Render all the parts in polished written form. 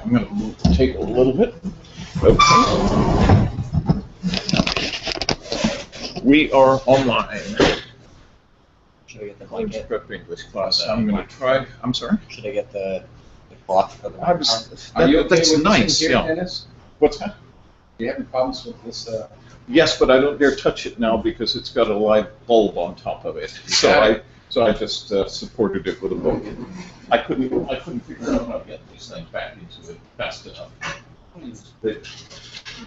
I'm going to move the table a little bit. Okay. We are online. Should I get the College blanket? Prep English class. I'm going to try. I'm sorry? Should I get the cloth for the I was, Are you okay that's with nice. this in Yeah. here, Dennis? What's that? Do you have any problems with this? Yes, but I don't dare touch it now because it's got a live bulb on top of it. So I just supported it with a book. I couldn't figure out how to get these things back into it fast enough.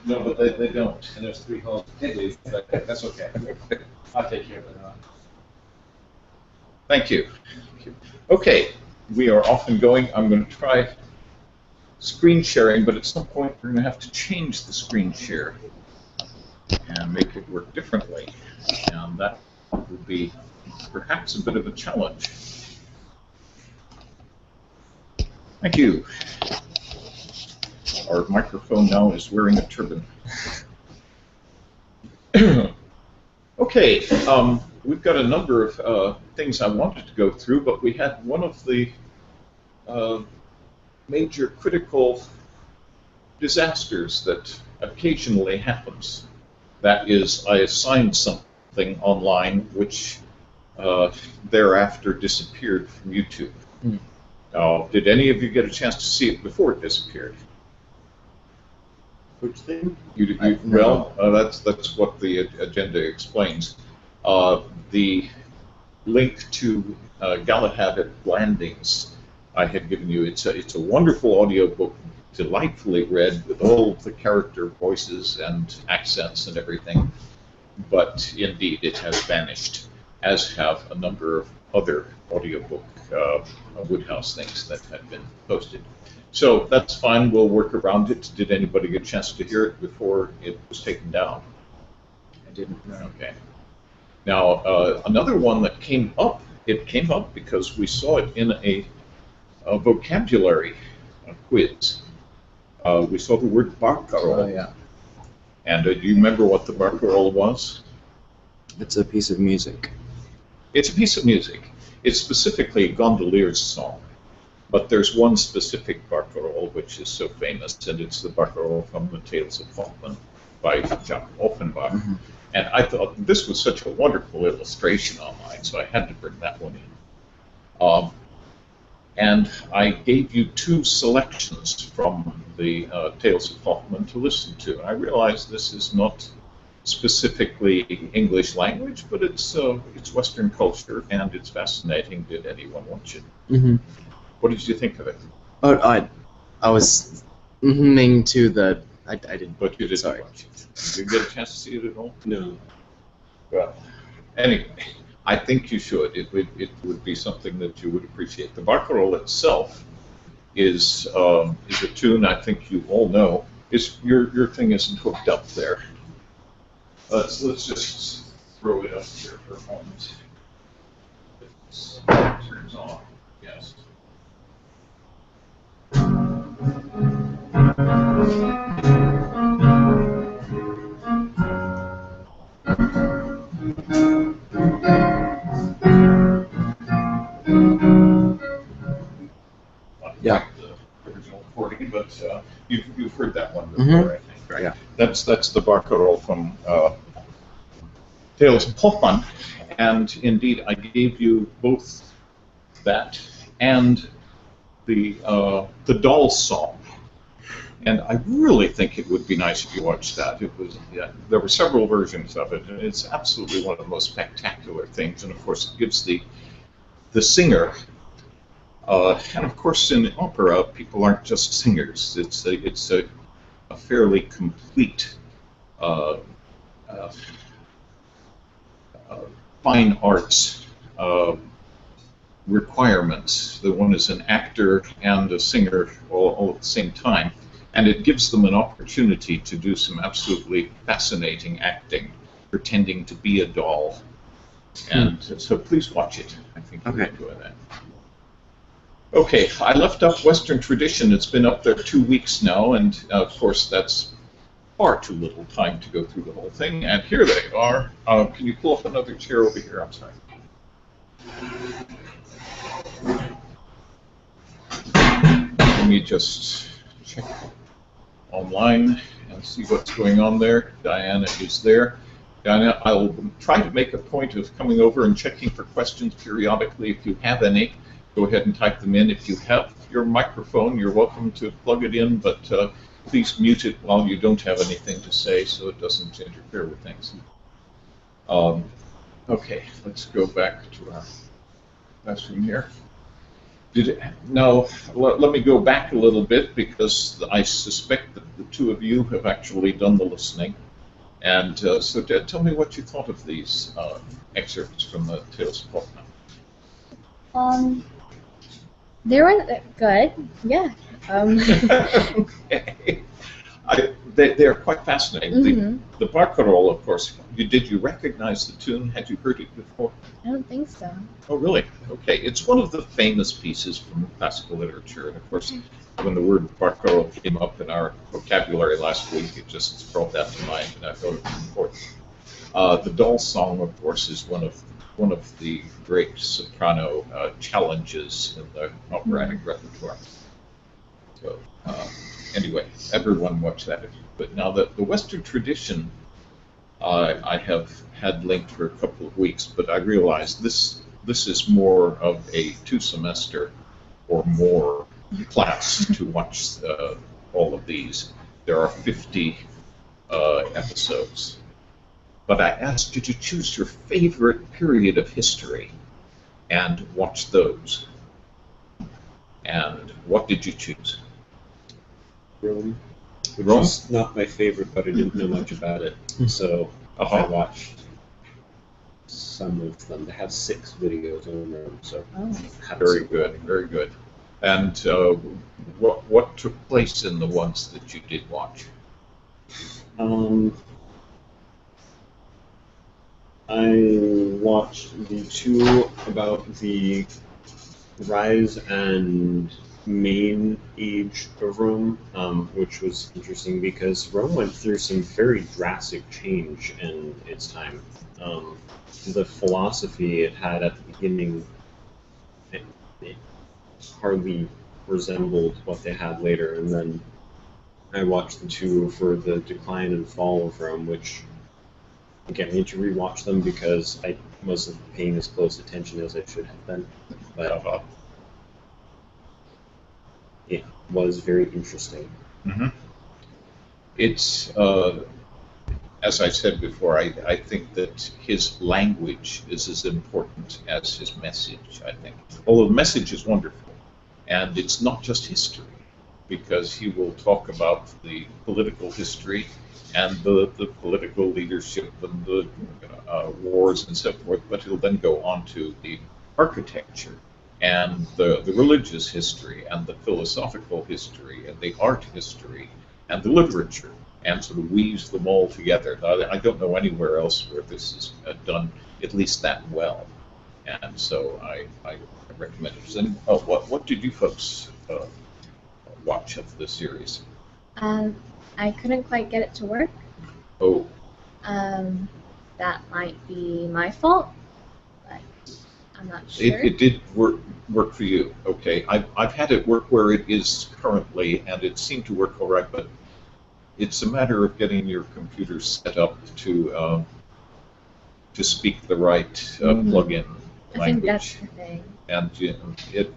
No, but they don't. And there's 3 holes. That's okay. I'll take care of it. Thank you. Okay, we are off and going. I'm going to try screen sharing, but at some point we're going to have to change the screen share and make it work differently. And that will be perhaps a bit of a challenge. Thank you. Our microphone now is wearing a turban. Okay, we've got a number of things I wanted to go through, but we had one of the major critical disasters that occasionally happens. That is, I assigned something online which thereafter disappeared from YouTube. Did any of you get a chance to see it before it disappeared? Which thing? Well, that's what the agenda explains. The link to Galahad at Blandings I had given you. It's a wonderful audiobook, delightfully read with all of the character voices and accents and everything. But indeed, it has vanished, as have a number of other audiobook Woodhouse things that had been posted. So that's fine, we'll work around it. Did anybody get a chance to hear it before it was taken down? I didn't. Okay. Now, another one that came up, it came up because we saw it in a vocabulary quiz. We saw the word barcarolle. Oh, yeah. And do you remember what the barcarolle was? It's a piece of music. It's a piece of music. It's specifically a gondolier's song. But there's one specific barcarolle which is so famous, and it's the barcarolle from the Tales of Hoffman by Jacob Offenbach. Mm-hmm. And I thought this was such a wonderful illustration online, so I had to bring that one in. And I gave you 2 selections from the Tales of Hoffman to listen to. And I realized this is not specifically English language, but it's Western culture, and it's fascinating. Did anyone watch it? Mm-hmm. What did you think of it? Oh, I was to the. I didn't. But you didn't Sorry. watch it. Did you get a chance to see it at all? No. Well, anyway, I think you should. It would be something that you would appreciate. The barcarolle itself is a tune I think you all know. Your thing isn't hooked up there. Let's just throw it up here for a moment. It turns on. Yes. Yeah. The original recording, but you've heard that one before, I think, right? Yeah. That's the barcarolle from Tales of Hoffman, and indeed I gave you both that and the doll song. And I really think it would be nice if you watched that. It was, there were several versions of it, and it's absolutely one of the most spectacular things. And of course, it gives the singer, and of course, in opera, people aren't just singers. It's a fairly complete fine arts requirements. The one is an actor and a singer all at the same time. And it gives them an opportunity to do some absolutely fascinating acting, pretending to be a doll. And so please watch it. I think you'll enjoy that. Okay, I left up Western tradition. It's been up there 2 weeks now, and of course that's far too little time to go through the whole thing. And here they are. Can you pull up another chair over here? I'm sorry. Let me just check online and see what's going on there. Diana is there. Diana, I'll try to make a point of coming over and checking for questions periodically. If you have any, go ahead and type them in. If you have your microphone, you're welcome to plug it in, but please mute it while you don't have anything to say so it doesn't interfere with things. Okay, let's go back to our classroom here. Now, let me go back a little bit because I suspect that the two of you have actually done the listening. And so tell me what you thought of these excerpts from the Tales of Hoffman. They were good, yeah. Okay. They're quite fascinating. Mm-hmm. The barcarolle, of course, did you recognize the tune? Had you heard it before? I don't think so. Oh, really? Okay. It's one of the famous pieces from classical literature. And, of course, when the word barcarolle came up in our vocabulary last week, it just brought that to mind, and I thought it was important. The doll song, of course, is one of the great soprano challenges in the operatic repertoire. So, anyway, everyone watch that. But now the Western tradition, I have had linked for a couple of weeks, but I realized this is more of a 2-semester or more class to watch all of these. There are 50 episodes. But I asked you to choose your favorite period of history and watch those. And what did you choose? Rome, which Rome? is not my favorite, but I didn't know much about it, so I watched some of them. They have 6 videos on Rome, so Very good, very good. And what took place in the ones that you did watch? I watched the 2 about the rise and main age of Rome, which was interesting because Rome went through some very drastic change in its time. The philosophy it had at the beginning, it hardly resembled what they had later, and then I watched the 2 for the decline and fall of Rome, which, again, I need to rewatch them because I wasn't paying as close attention as I should have been. But it was very interesting. Mm-hmm. It's, as I said before, I think that his language is as important as his message, I think. Although the message is wonderful, and it's not just history, because he will talk about the political history and the political leadership and the wars and so forth, but he'll then go on to the architecture and the religious history and the philosophical history and the art history and the literature, and sort of weaves them all together. I don't know anywhere else where this is done at least that well, and so I recommend it. And what did you folks watch of the series? I couldn't quite get it to work. Oh. That might be my fault, but I'm not sure. It did work for you. Okay. I've had it work where it is currently, and it seemed to work all right, but it's a matter of getting your computer set up to speak the right plug-in language. I think that's the thing. And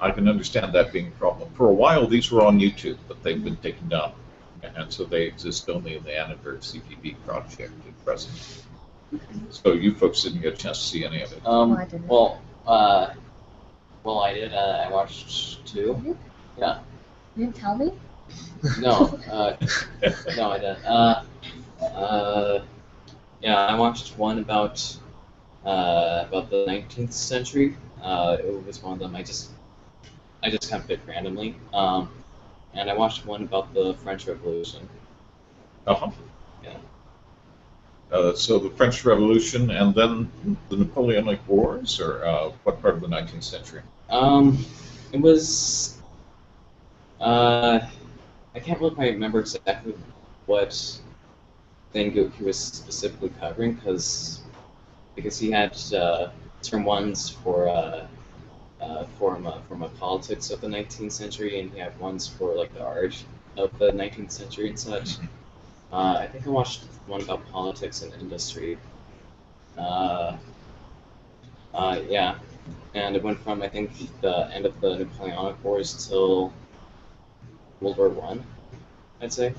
I can understand that being a problem. For a while, these were on YouTube, but they've been taken down. And so they exist only in the Annenberg CPB project at present. So you folks didn't get a chance to see any of it. I didn't. Well, I did. I watched 2. Yeah. You didn't tell me? No. No, I didn't. Yeah, I watched one about the 19th century. It was one of them I just kind of picked randomly. And I watched one about the French Revolution. Uh-huh. Yeah. So the French Revolution and then the Napoleonic Wars, or what part of the 19th century? It was... I can't really quite remember exactly what thing he was specifically covering, because he had term ones for from a politics of the 19th century, and he had ones for like the art of the 19th century and such. I think I watched one about politics and industry. Yeah, and it went from I think the end of the Napoleonic Wars till World War One, I'd say.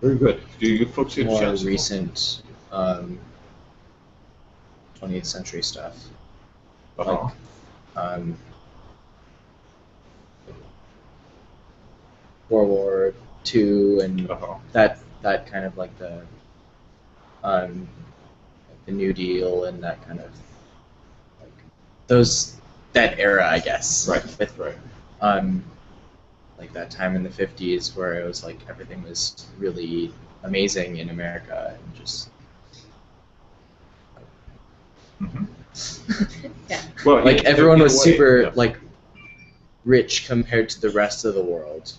Very good. Do you folks get a More chance to- recent 20th century stuff. Uh-huh. Um, World War II and Uh-huh. that kind of like the New Deal and that kind of like that era, I guess. Right. With, Right. like that time in the 50s where it was like everything was really amazing in America and just Mhm. Yeah. Well, like in- everyone in a was way, super yeah. like rich compared to the rest of the world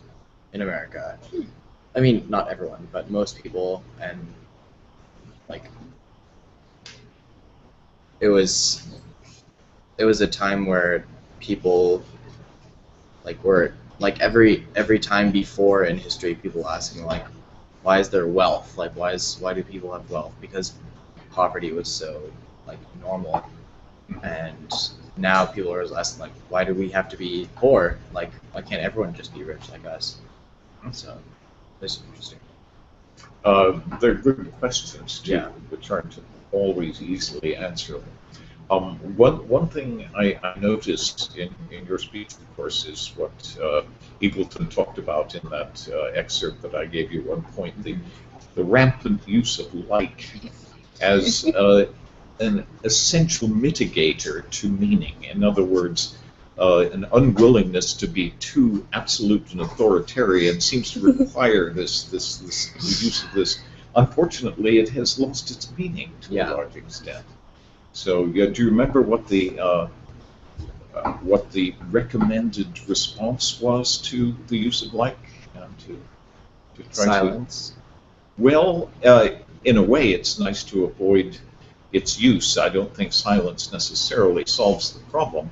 in America. I mean, not everyone, but most people, and like it was a time where people like were like every time before in history, people asking like, why is there wealth? Like, why do people have wealth? Because poverty was so like normal, and now people are asking like, why do we have to be poor? Like, why can't everyone just be rich like us? So this is interesting. They're good questions too, Yeah. which aren't always easily answerable. One thing I noticed in your speech, of course, is what Eagleton talked about in that excerpt that I gave you at one point, the rampant use of like as an essential mitigator to meaning. In other words, an unwillingness to be too absolute and authoritarian seems to require this use of this. Unfortunately, it has lost its meaning to a large extent. So, do you remember what the recommended response was to the use of like? To try Silence. to. Well, in a way, it's nice to avoid its use. I don't think silence necessarily solves the problem.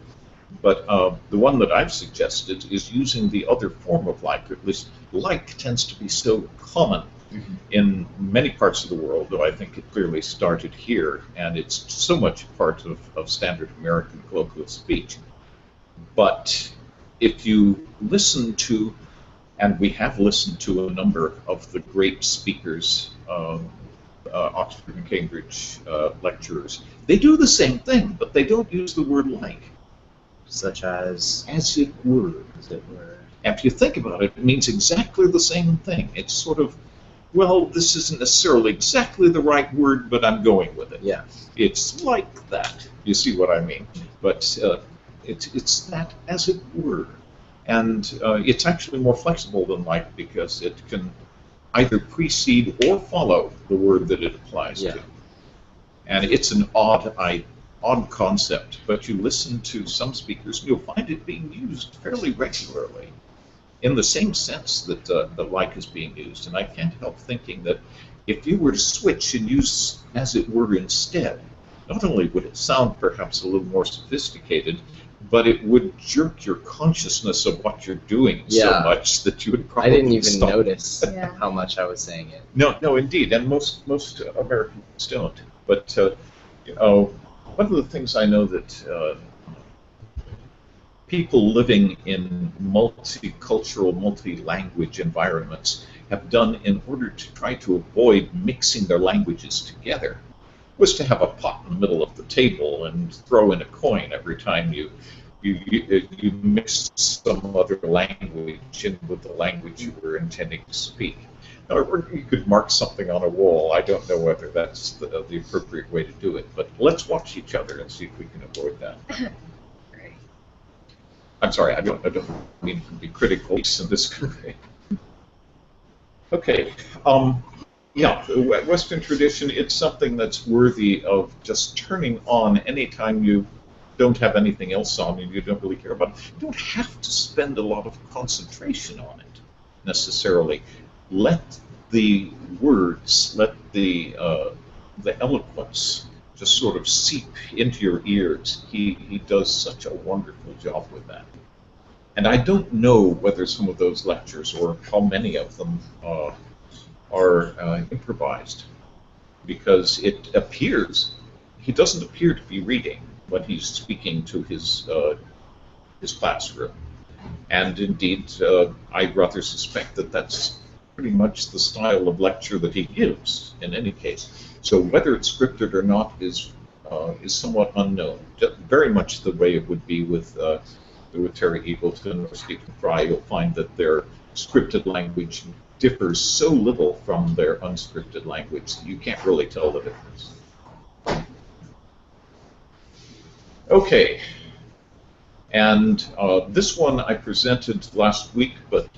But the one that I've suggested is using the other form of like, or at least like tends to be so common in many parts of the world, though I think it clearly started here, and it's so much part of standard American colloquial speech. But if you listen to, and we have listened to a number of the great speakers, Oxford and Cambridge lecturers, they do the same thing, but they don't use the word like. Such as it were. as it were. And if you think about it, it means exactly the same thing. It's sort of, well, this isn't necessarily exactly the right word, but I'm going with it. Yeah. It's like that. You see what I mean? But it's that as it were. And it's actually more flexible than like because it can either precede or follow the word that it applies to. And it's an odd concept, but you listen to some speakers and you'll find it being used fairly regularly in the same sense that the like is being used. And I can't help thinking that if you were to switch and use as it were instead, not only would it sound perhaps a little more sophisticated, but it would jerk your consciousness of what you're doing so much that you would probably I didn't even stop. notice Yeah. how much I was saying it. No, indeed, and most Americans don't. But you know, one of the things I know that people living in multicultural, multi-language environments have done in order to try to avoid mixing their languages together was to have a pot in the middle of the table and throw in a coin every time you mix some other language in with the language you were intending to speak. Or you could mark something on a wall. I don't know whether that's the appropriate way to do it, but let's watch each other and see if we can avoid that. Great. I'm sorry, I don't mean to be critical in this country. Okay, yeah, Western tradition, it's something that's worthy of just turning on anytime you don't have anything else on and you don't really care about it. You don't have to spend a lot of concentration on it, necessarily. Let the words, let the eloquence just sort of seep into your ears. He does such a wonderful job with that. And I don't know whether some of those lectures or how many of them are improvised, because it appears he doesn't appear to be reading when he's speaking to his classroom. And indeed, I rather suspect that that's pretty much the style of lecture that he gives in any case. So whether it's scripted or not is somewhat unknown. Very much the way it would be with Terry Eagleton or Stephen Fry. You'll find that their scripted language differs so little from their unscripted language that you can't really tell the difference. Okay. And this one I presented last week, but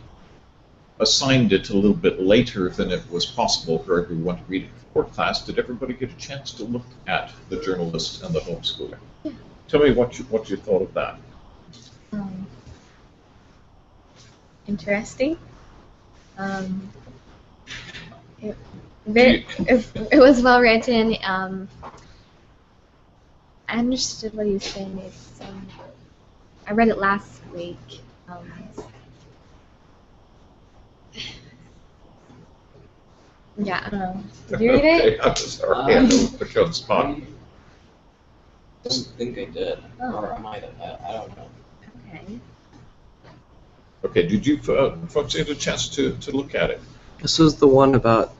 assigned it a little bit later than it was possible for everyone to read it before class. Did everybody get a chance to look at The Journalist and the Homeschooler? Yeah. Tell me what you thought of that. Interesting. It was well written. I understood what he was saying. I read it last week. Yeah, I don't know. Did you read it? Okay, I'm sorry. I had to put you on the spot. I don't think I did. Oh. Or I might have. I don't know. Okay. Okay, did you folks get a chance to look at it? This was the one about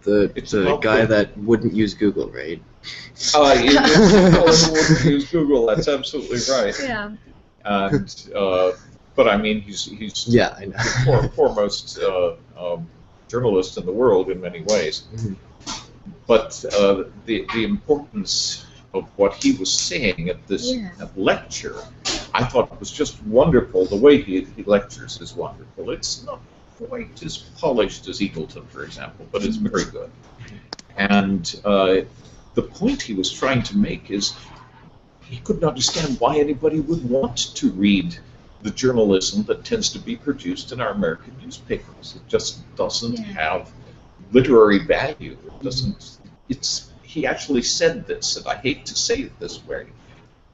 It's the about guy the- that wouldn't use Google, right? You use Google. That's absolutely right. Yeah. And but I mean, he's Yeah, I know. the foremost journalist in the world in many ways. Mhm. But the importance of what he was saying at this lecture, I thought was just wonderful. The way he lectures is wonderful. It's not quite as polished as Eagleton, for example, but it's very good. And the point he was trying to make is he couldn't understand why anybody would want to read the journalism that tends to be produced in our American newspapers. It just doesn't have literary value. It doesn't. He actually said this, and I hate to say it this way.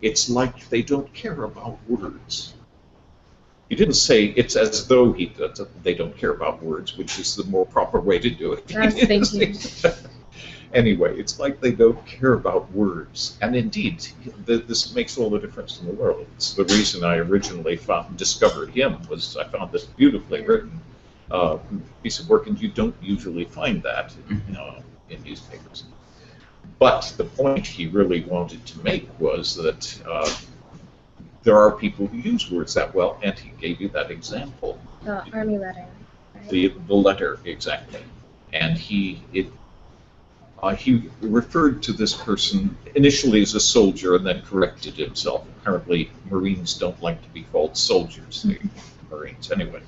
It's like they don't care about words. He didn't say it's as though they don't care about words, which is the more proper way to do it. I was thinking. Anyway, it's like they don't care about words. And indeed, this makes all the difference in the world. It's the reason I originally discovered him, was I found this beautifully written piece of work, and you don't usually find that in newspapers. But the point he really wanted to make was that there are people who use words that well, and he gave you that example. The army letter. Right? The letter, exactly. And he referred to this person initially as a soldier and then corrected himself. Apparently, Marines don't like to be called soldiers. Marines, anyway.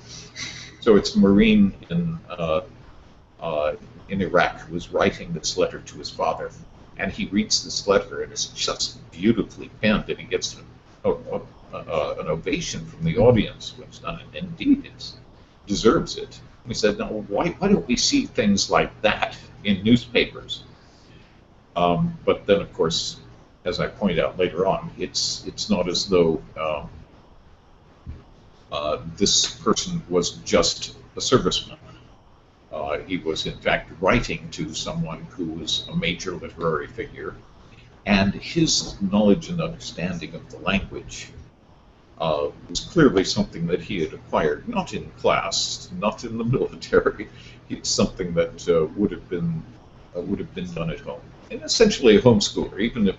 So it's a Marine in Iraq who was writing this letter to his father, and he reads this letter, and it's just beautifully penned, and he gets an ovation from the audience, which indeed it deserves it. We said, no, why don't we see things like that in newspapers? But then, of course, as I point out later on, it's not as though this person was just a serviceman. He was, in fact, writing to someone who was a major literary figure, and his knowledge and understanding of the language was clearly something that he had acquired, not in class, not in the military. It's something that would have been done at home. And essentially a homeschooler, even if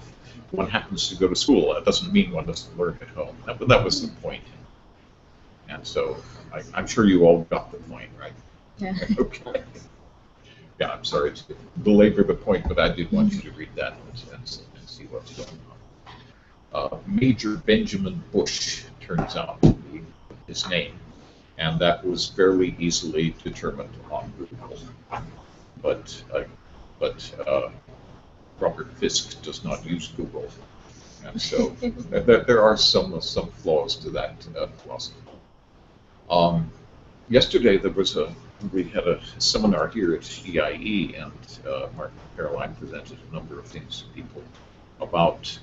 one happens to go to school, that doesn't mean one doesn't learn at home. That was the point. And so I'm sure you all got the point, right? Yeah. Okay. Yeah, I'm sorry to belabor the point, but I did want you to read that and see what's going on. Major Benjamin Bush turns out to be his name, and that was fairly easily determined on Google. But Robert Fisk does not use Google, and so there are some flaws to that philosophy. Yesterday we had a seminar here at EIE, and Mark and Caroline presented a number of things to people about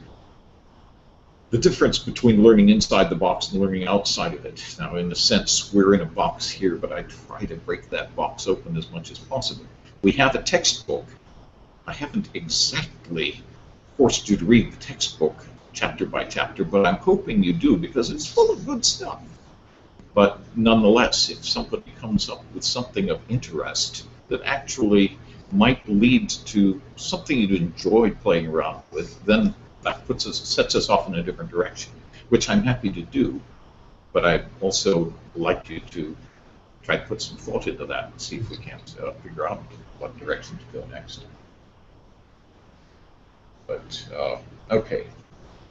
the difference between learning inside the box and learning outside of it. Now, in a sense, we're in a box here, but I try to break that box open as much as possible. We have a textbook. I haven't exactly forced you to read the textbook chapter by chapter, but I'm hoping you do because it's full of good stuff. But nonetheless, if somebody comes up with something of interest that actually might lead to something you'd enjoy playing around with, then that sets us off in a different direction, which I'm happy to do. But I'd also like you to try to put some thought into that and see if we can't figure out what direction to go next. But, okay.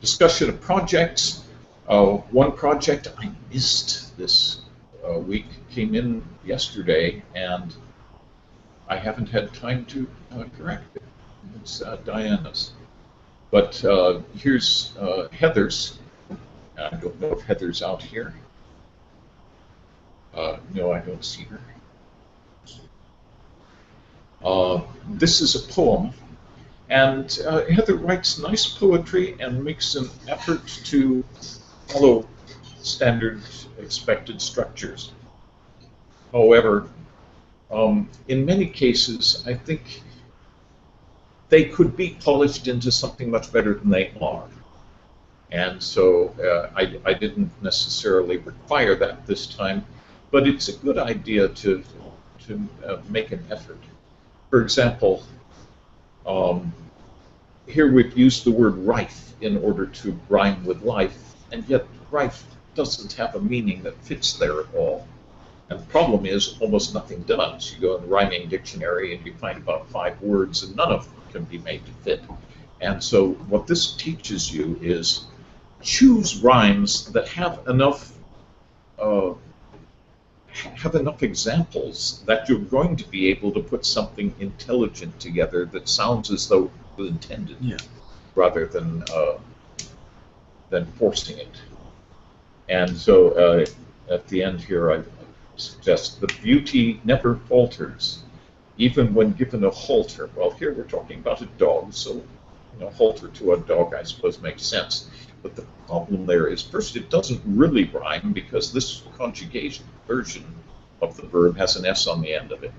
Discussion of projects. One project I missed this week came in yesterday, and I haven't had time to correct it. It's Diana's. But here's Heather's. I don't know if Heather's out here. No, I don't see her. This is a poem, and Heather writes nice poetry and makes an effort to follow standard expected structures. However, in many cases, I think they could be polished into something much better than they are. And so I didn't necessarily require that this time, but it's a good idea to make an effort. For example, here we've used the word rife in order to rhyme with life, and yet rife doesn't have a meaning that fits there at all. And the problem is almost nothing does. You go in the rhyming dictionary and you find about 5 words, and none of them can be made to fit. And so what this teaches you is choose rhymes that have enough examples that you're going to be able to put something intelligent together that sounds as though it was intended, rather than forcing it. And so at the end here, I suggest the beauty never falters, even when given a halter. Well, here we're talking about a dog, so halter to a dog, I suppose, makes sense. But the problem there is, first, it doesn't really rhyme because this conjugation version of the verb has an S on the end of it.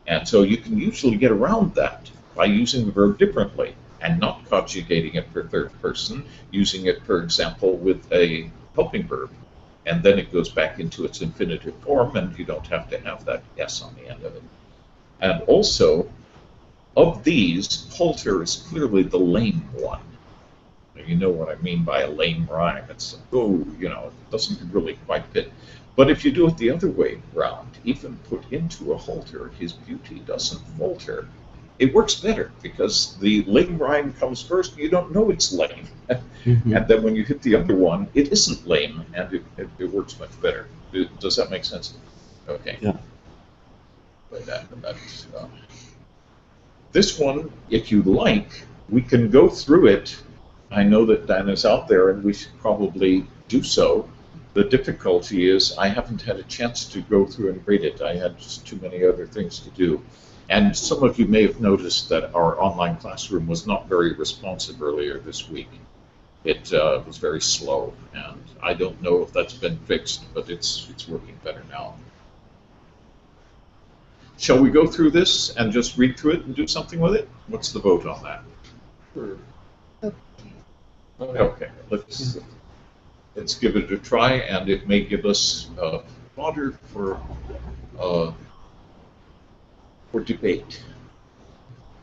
And so you can usually get around that by using the verb differently and not conjugating it for third person, using it, for example, with a helping verb. And then it goes back into its infinitive form, and you don't have to have that S on the end of it. And also, of these, halter is clearly the lame one. You know what I mean by a lame rhyme. It's, it doesn't really quite fit. But if you do it the other way around, even put into a halter, his beauty doesn't falter. It works better because the lame rhyme comes first, and you don't know it's lame. And then when you hit the other one, it isn't lame, and it works much better. Does that make sense? Okay. Yeah. But this one, if you like, we can go through it. I know that Dinah's out there, and we should probably do so. The difficulty is I haven't had a chance to go through and read it. I had just too many other things to do. And some of you may have noticed that our online classroom was not very responsive earlier this week. It was very slow, and I don't know if that's been fixed, but it's working better now. Shall we go through this and just read through it and do something with it? What's the vote on that? Sure. Okay, let's give it a try, and it may give us fodder for debate.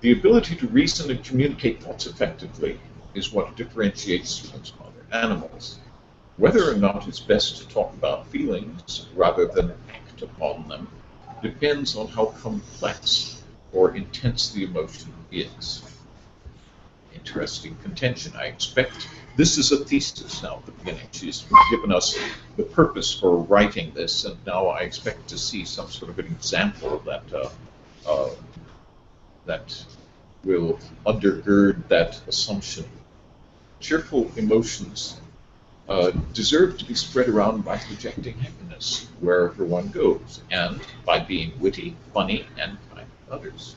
The ability to reason and communicate thoughts effectively is what differentiates humans from other animals. Whether or not it's best to talk about feelings rather than act upon them depends on how complex or intense the emotion is. Interesting contention. I expect this is a thesis now at the beginning. She's given us the purpose for writing this, and now I expect to see some sort of an example that will undergird that assumption. Cheerful emotions deserve to be spread around by projecting happiness wherever one goes, and by being witty, funny, and kind to others.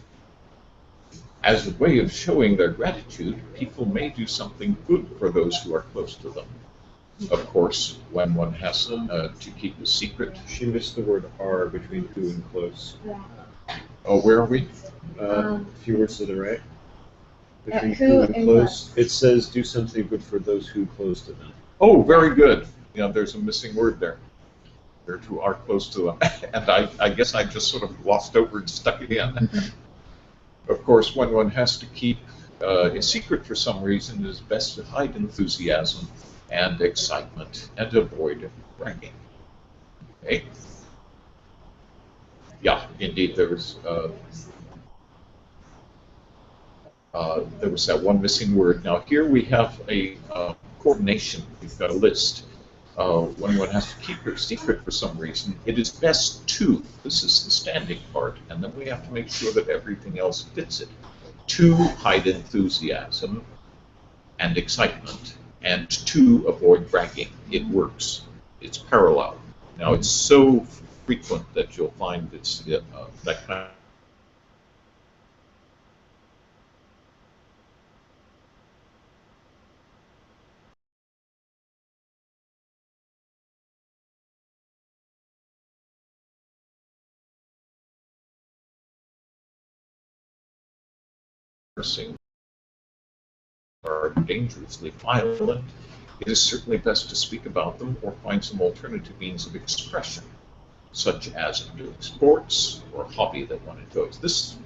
As a way of showing their gratitude, people may do something good for those who are close to them. Of course, when one has to keep a secret. She missed the word "are" between who and close. Oh, where are we? A few words to the right. Between who who and and close. It says do something good for those who close to them. Oh, very good. There's a missing word there. They're who are close to them. And I guess I just sort of glossed over and stuck it in. Of course, when one has to keep a secret for some reason, it is best to hide enthusiasm and excitement and avoid bragging. Okay? Yeah, indeed, there was that one missing word. Now here we have a coordination. We've got a list. When one has to keep it secret for some reason, it is best to, this is the standing part, and then we have to make sure that everything else fits it, to hide enthusiasm and excitement, and to avoid bragging. It works. It's parallel. Now it's so frequent that you'll find it's that kind of are dangerously violent, it is certainly best to speak about them or find some alternative means of expression, such as doing sports or a hobby that one enjoys. There's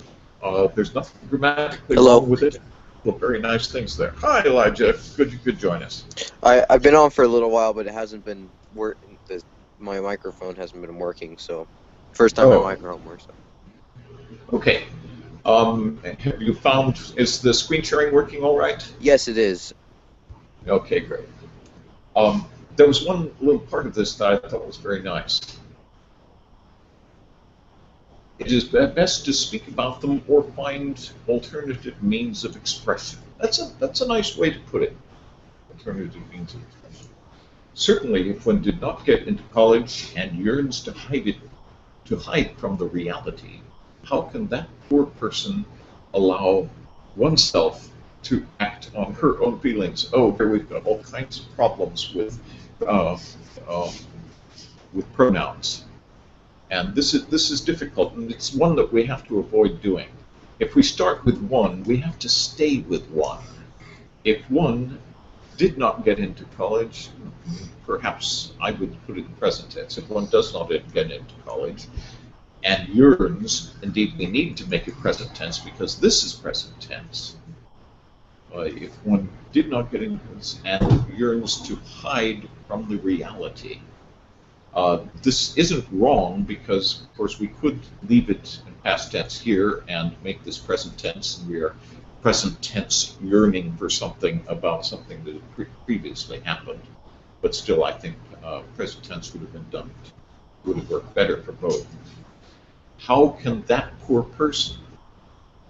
nothing grammatically wrong with it. Well, very nice things there. Hi, Elijah. Good you could join us. I've been on for a little while, but it hasn't been working. My microphone hasn't been working, so first time my microphone works. Okay. Have you found, is the screen sharing working all right? Yes, it is. Okay, great. There was one little part of this that I thought was very nice. It is best to speak about them or find alternative means of expression. That's a nice way to put it. Alternative means of expression. Certainly, if one did not get into college and yearns to hide from the reality, how can that poor person allow oneself to act on her own feelings? Oh, here we've got all kinds of problems with pronouns. And this is difficult, and it's one that we have to avoid doing. If we start with one, we have to stay with one. If one did not get into college, perhaps I would put it in present tense. If one does not get into college and yearns, indeed we need to make it present tense because this is present tense. If one did not get into this and yearns to hide from the reality, this isn't wrong because, of course, we could leave it in past tense here and make this present tense, and we are present tense yearning for something about something that had previously happened. But still, I think present tense would have worked better for both. How can that poor person?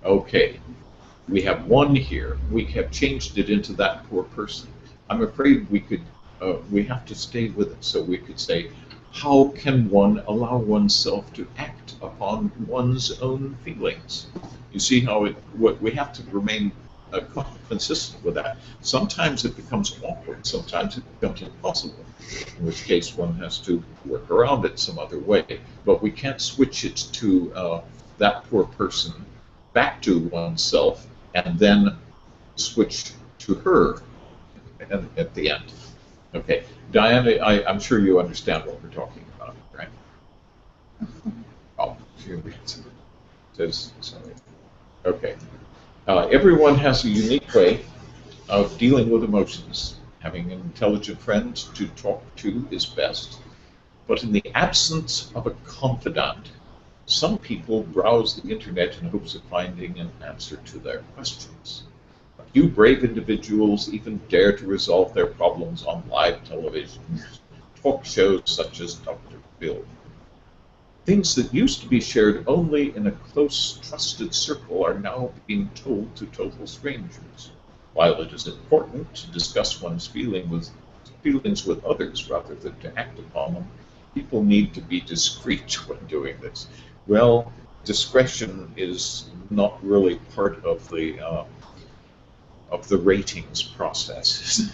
Okay, we have one here. We have changed it into that poor person. I'm afraid we have to stay with it. So we could say, how can one allow oneself to act upon one's own feelings? You see how we have to remain consistent with that. Sometimes it becomes awkward. Sometimes it becomes impossible, in which case one has to work around it some other way. But we can't switch it to that poor person back to oneself and then switch to her at the end. Okay, Diana, I'm sure you understand what we're talking about, right? Oh, sorry. Okay. Everyone has a unique way of dealing with emotions. Having an intelligent friend to talk to is best. But in the absence of a confidant, some people browse the internet in hopes of finding an answer to their questions. A few brave individuals even dare to resolve their problems on live television, talk shows such as Dr. Phil. Things that used to be shared only in a close, trusted circle are now being told to total strangers. While it is important to discuss one's feelings with others rather than to act upon them, people need to be discreet when doing this. Well, discretion is not really part of the ratings process.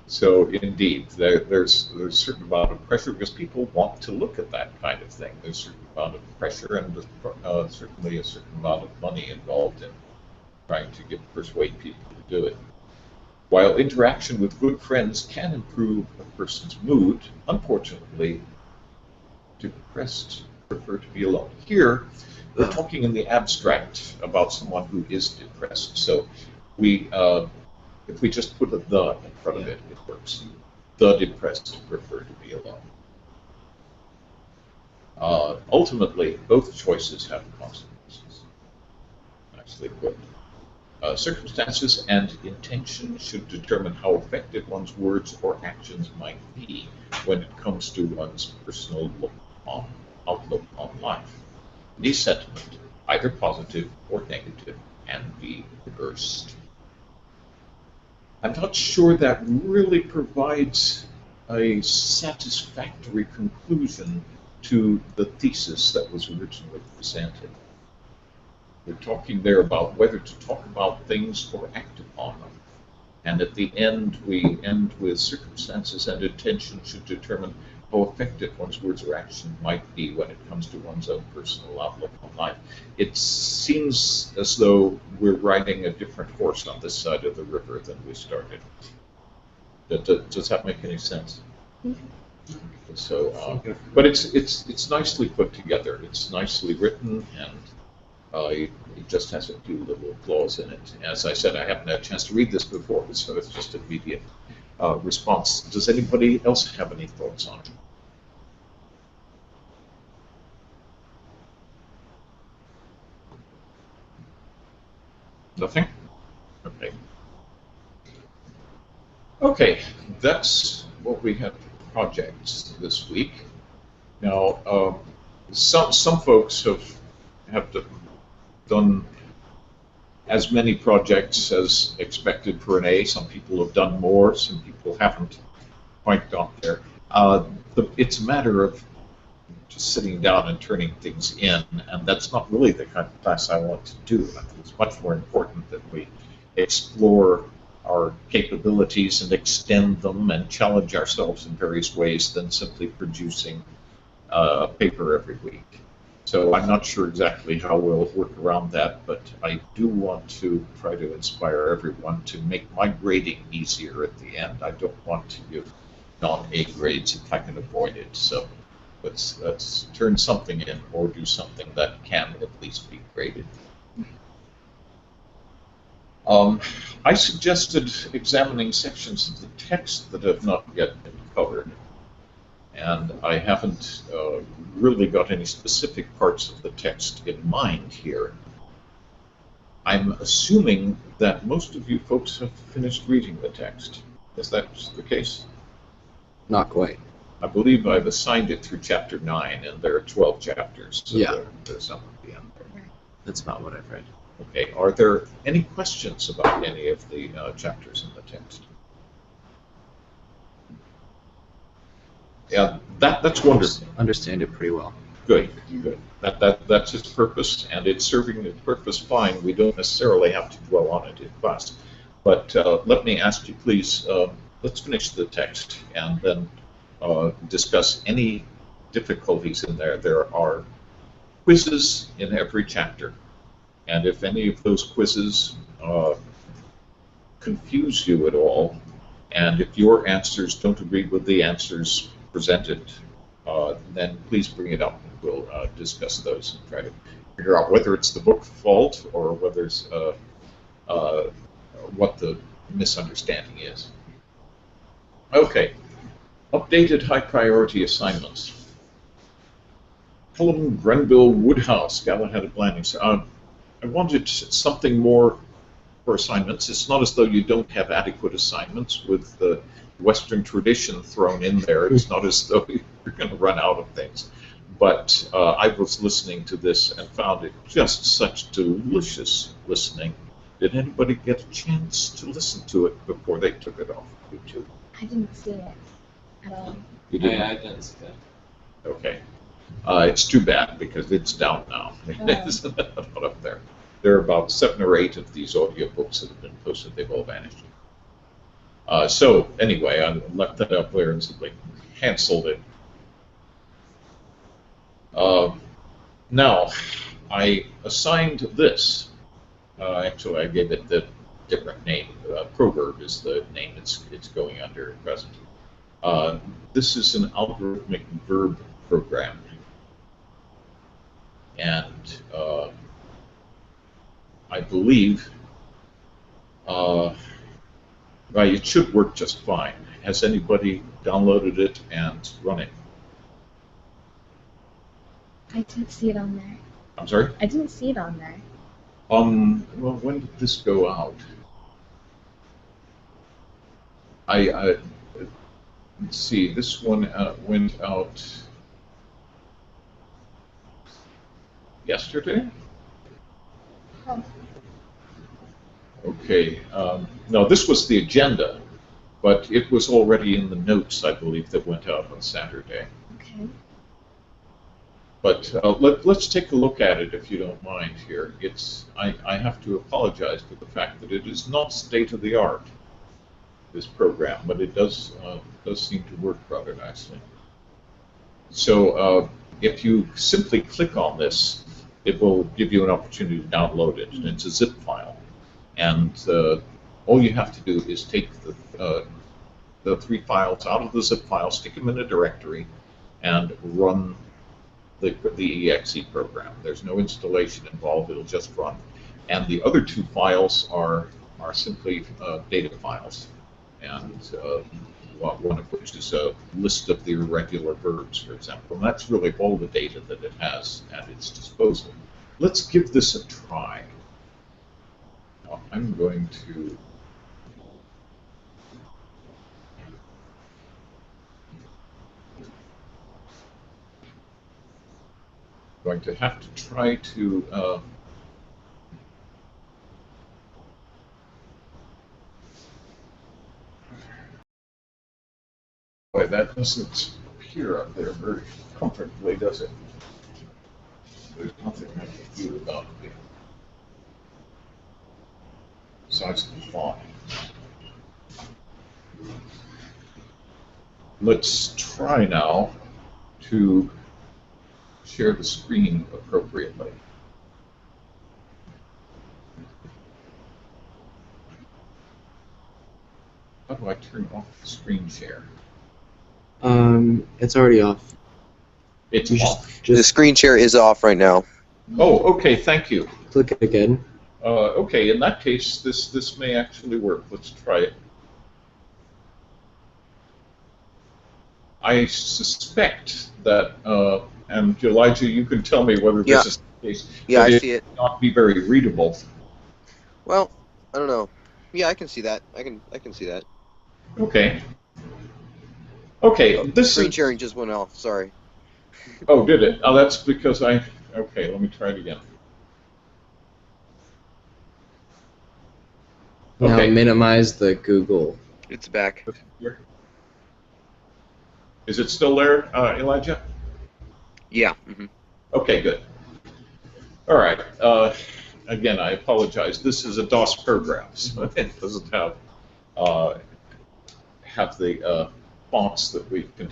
So indeed, there's a certain amount of pressure because people want to look at that kind of thing. There's a certain amount of pressure and certainly a certain amount of money involved in trying to persuade people to do it. While interaction with good friends can improve a person's mood, unfortunately, depressed prefer to be alone. Here, we're talking in the abstract about someone who is depressed. So if we just put a "the" in front of it, it works. The depressed prefer to be alone. Ultimately, both choices have consequences. Nicely put. Circumstances and intention should determine how effective one's words or actions might be when it comes to one's personal outlook on life. Any sentiment, either positive or negative, can be reversed. I'm not sure that really provides a satisfactory conclusion to the thesis that was originally presented. We're talking there about whether to talk about things or act upon them. And at the end, we end with circumstances and intention should determine how effective one's words or action might be when it comes to one's own personal outlook on life. It seems as though we're riding a different horse on this side of the river than we started. Does that make any sense? So, but it's nicely put together. It's nicely written, and it just has a few little flaws in it. As I said, I haven't had a chance to read this before, so it's just immediate response. Does anybody else have any thoughts on it? Nothing? Okay. Okay, that's what we have for projects this week. Now, some folks have done as many projects as expected for an A. Some people have done more. Some people haven't quite got there. It's a matter of just sitting down and turning things in, and that's not really the kind of class I want to do. It's much more important that we explore our capabilities and extend them and challenge ourselves in various ways than simply producing a paper every week. So I'm not sure exactly how we'll work around that, but I do want to try to inspire everyone to make my grading easier at the end. I don't want to give non-A grades if I can avoid it. So let's turn something in or do something that can at least be graded. I suggested examining sections of the text that have not yet been covered. And I haven't really got any specific parts of the text in mind here. I'm assuming that most of you folks have finished reading the text. Is that the case? Not quite. I believe I've assigned it through chapter 9, and there are 12 chapters. So yeah. There's some at the end there. That's about what I've read. Okay. Are there any questions about any of the chapters in the text? Yeah, that's wonderful. Understand it pretty well. Good, good. That's its purpose, and it's serving its purpose fine. We don't necessarily have to dwell on it in class. But let me ask you, please, let's finish the text and then discuss any difficulties in there. There are quizzes in every chapter, and if any of those quizzes confuse you at all, and if your answers don't agree with the answers presented, then please bring it up and we'll discuss those and try to figure out whether it's the book's fault or whether it's what the misunderstanding is. Okay, updated high priority assignments. Pelham, Grenville, Woodhouse, Galahad, Blandings. I wanted something more for assignments. It's not as though you don't have adequate assignments with the Western tradition thrown in there. It's not as though you're going to run out of things. But I was listening to this and found it just such delicious listening. Did anybody get a chance to listen to it before they took it off YouTube? I didn't see it at all. You didn't? I didn't see that. Okay. It's too bad because it's down now. It's not up there. There are about 7 or 8 of these audiobooks that have been posted. They've all vanished. So anyway, I left that up there and simply canceled it. Now, I assigned this. Actually, I gave it the different name. Proverb is the name it's going under at present. This is an algorithmic verb program. And I believe well, it should work just fine. Has anybody downloaded it and run it? I didn't see it on there. I'm sorry? I didn't see it on there. Well, when did this go out? Let's see, this one went out yesterday? Oh. Okay, no, this was the agenda, but it was already in the notes, I believe, that went out on Saturday. Okay. But let's take a look at it, if you don't mind. Here, I have to apologize for the fact that it is not state of the art, this program, but it does seem to work rather nicely. So if you simply click on this, it will give you an opportunity to download it, and it's a zip file. And all you have to do is take the 3 files out of the zip file, stick them in a directory, and run the EXE program. There's no installation involved, it'll just run. And the other 2 files are simply data files, and one of which is a list of the irregular verbs, for example. And that's really all the data that it has at its disposal. Let's give this a try. Now, I'm going to have to try to boy, that doesn't appear up there very comfortably, does it? There's nothing I can do about it besides the font. Let's try now to share the screen appropriately. How do I turn off the screen share? It's already off. It's You off. The screen share is off right now. Oh, okay, thank you. Click it again. Okay, in that case, this may actually work. Let's try it. I suspect that, and Elijah, you can tell me whether Yeah. this is the case. Yeah, that I it see it. may not be very readable. Well, I don't know. Yeah, I can see that. I can see that. Okay. Okay, this Screen is. sharing just went off. Sorry. Oh, did it? Oh, that's because I. Okay, let me try it again. Now Okay. minimize the Google. It's back. Is it still there, Elijah? Yeah. Mm-hmm. Okay, good. All right. Again, I apologize. This is a DOS program, so it doesn't have the fonts that we can.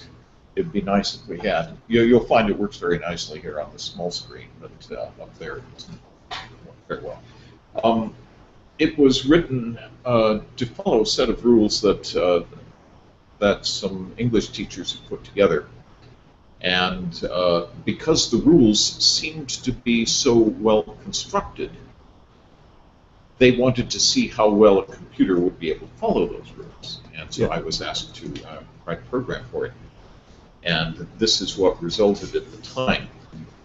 It'd be nice if we had. You'll find it works very nicely here on the small screen, but up there it doesn't work very well. It was written to follow a set of rules that some English teachers have put together. And because the rules seemed to be so well constructed, they wanted to see how well a computer would be able to follow those rules. And so I was asked to write a program for it. And this is what resulted at the time.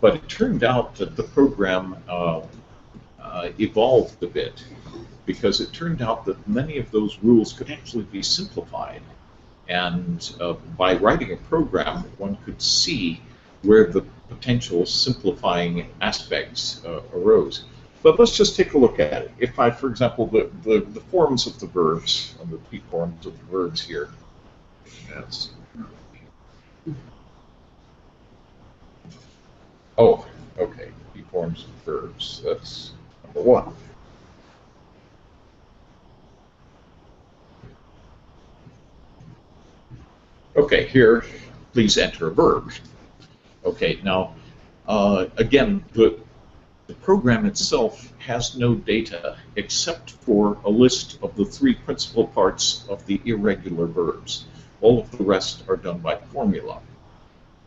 But it turned out that the program evolved a bit, because it turned out that many of those rules could actually be simplified. And by writing a program, one could see where the potential simplifying aspects arose. But let's just take a look at it. If I, for example, the forms of the verbs, the P forms of the verbs here, that's Oh, okay. Key forms of verbs. That's number 1. Okay, here, please enter a verb. Okay, now, again, the program itself has no data except for a list of the 3 principal parts of the irregular verbs. All of the rest are done by formula.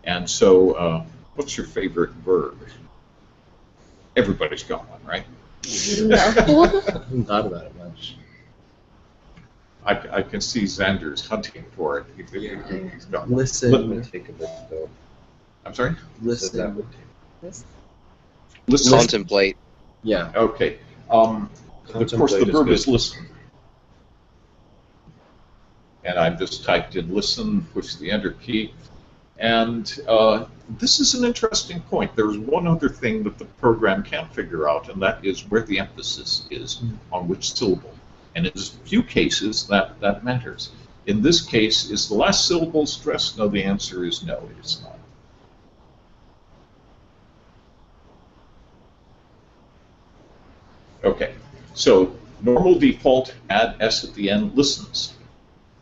And so, what's your favorite verb? Everybody's got one, right? No. I haven't thought about it much. I can see Xander's hunting for it. He's got one. Listen. That would take a bit, though. I'm sorry? Listen. That would Listen. Contemplate. Yeah. Okay. Of course, the verb is good. listen. And I've just typed in listen, push the enter key. And this is an interesting point. There's one other thing that the program can't figure out, and that is where the emphasis is on which syllable. And in a few cases, that matters. In this case, is the last syllable stressed? No, the answer is no, it is not. Okay, so normal default, add S at the end, listens.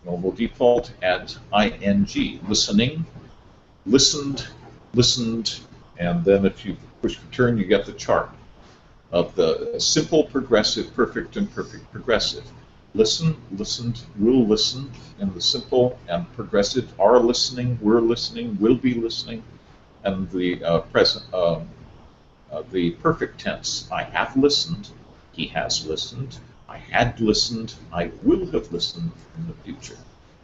Normal default, add ing, listening, listened, listened, and then if you push return, you get the chart of the simple, progressive, perfect, and perfect progressive. Listen, listened, will listen, and the simple and progressive are listening, were listening, will be listening, and the present, the perfect tense, I have listened, he has listened, I had listened, I will have listened in the future.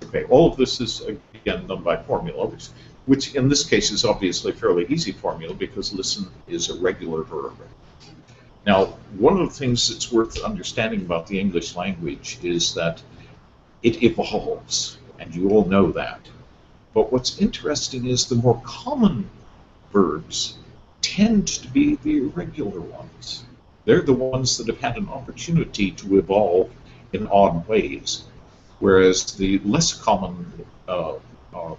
Okay, all of this is, again, done by formula, which in this case is obviously a fairly easy formula because listen is a regular verb. Now, one of the things that's worth understanding about the English language is that it evolves, and you all know that. But what's interesting is the more common verbs tend to be the irregular ones. They're the ones that have had an opportunity to evolve in odd ways, whereas the less common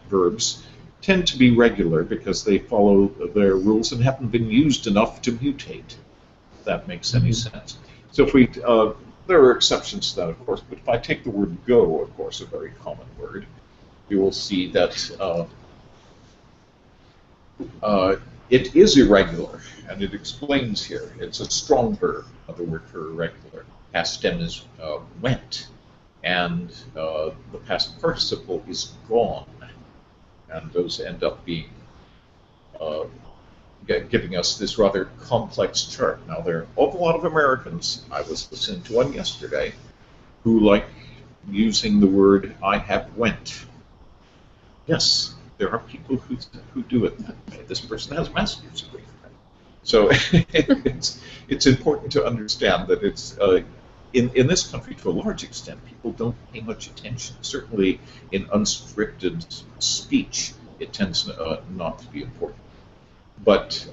verbs tend to be regular because they follow their rules and haven't been used enough to mutate, if that makes any sense. So if we, there are exceptions to that, of course, but if I take the word go, of course, a very common word, you will see that it is irregular, and it explains here. It's a strong verb, another word for irregular. Past stem is went, and the past participle is gone, and those end up being giving us this rather complex chart. Now, there are an awful lot of Americans, I was listening to one yesterday, who like using the word I have went. Yes, there are people who do it. This person has a master's degree. So it's important to understand that it's in this country, to a large extent, people don't pay much attention. Certainly in unscripted speech, it tends not to be important. But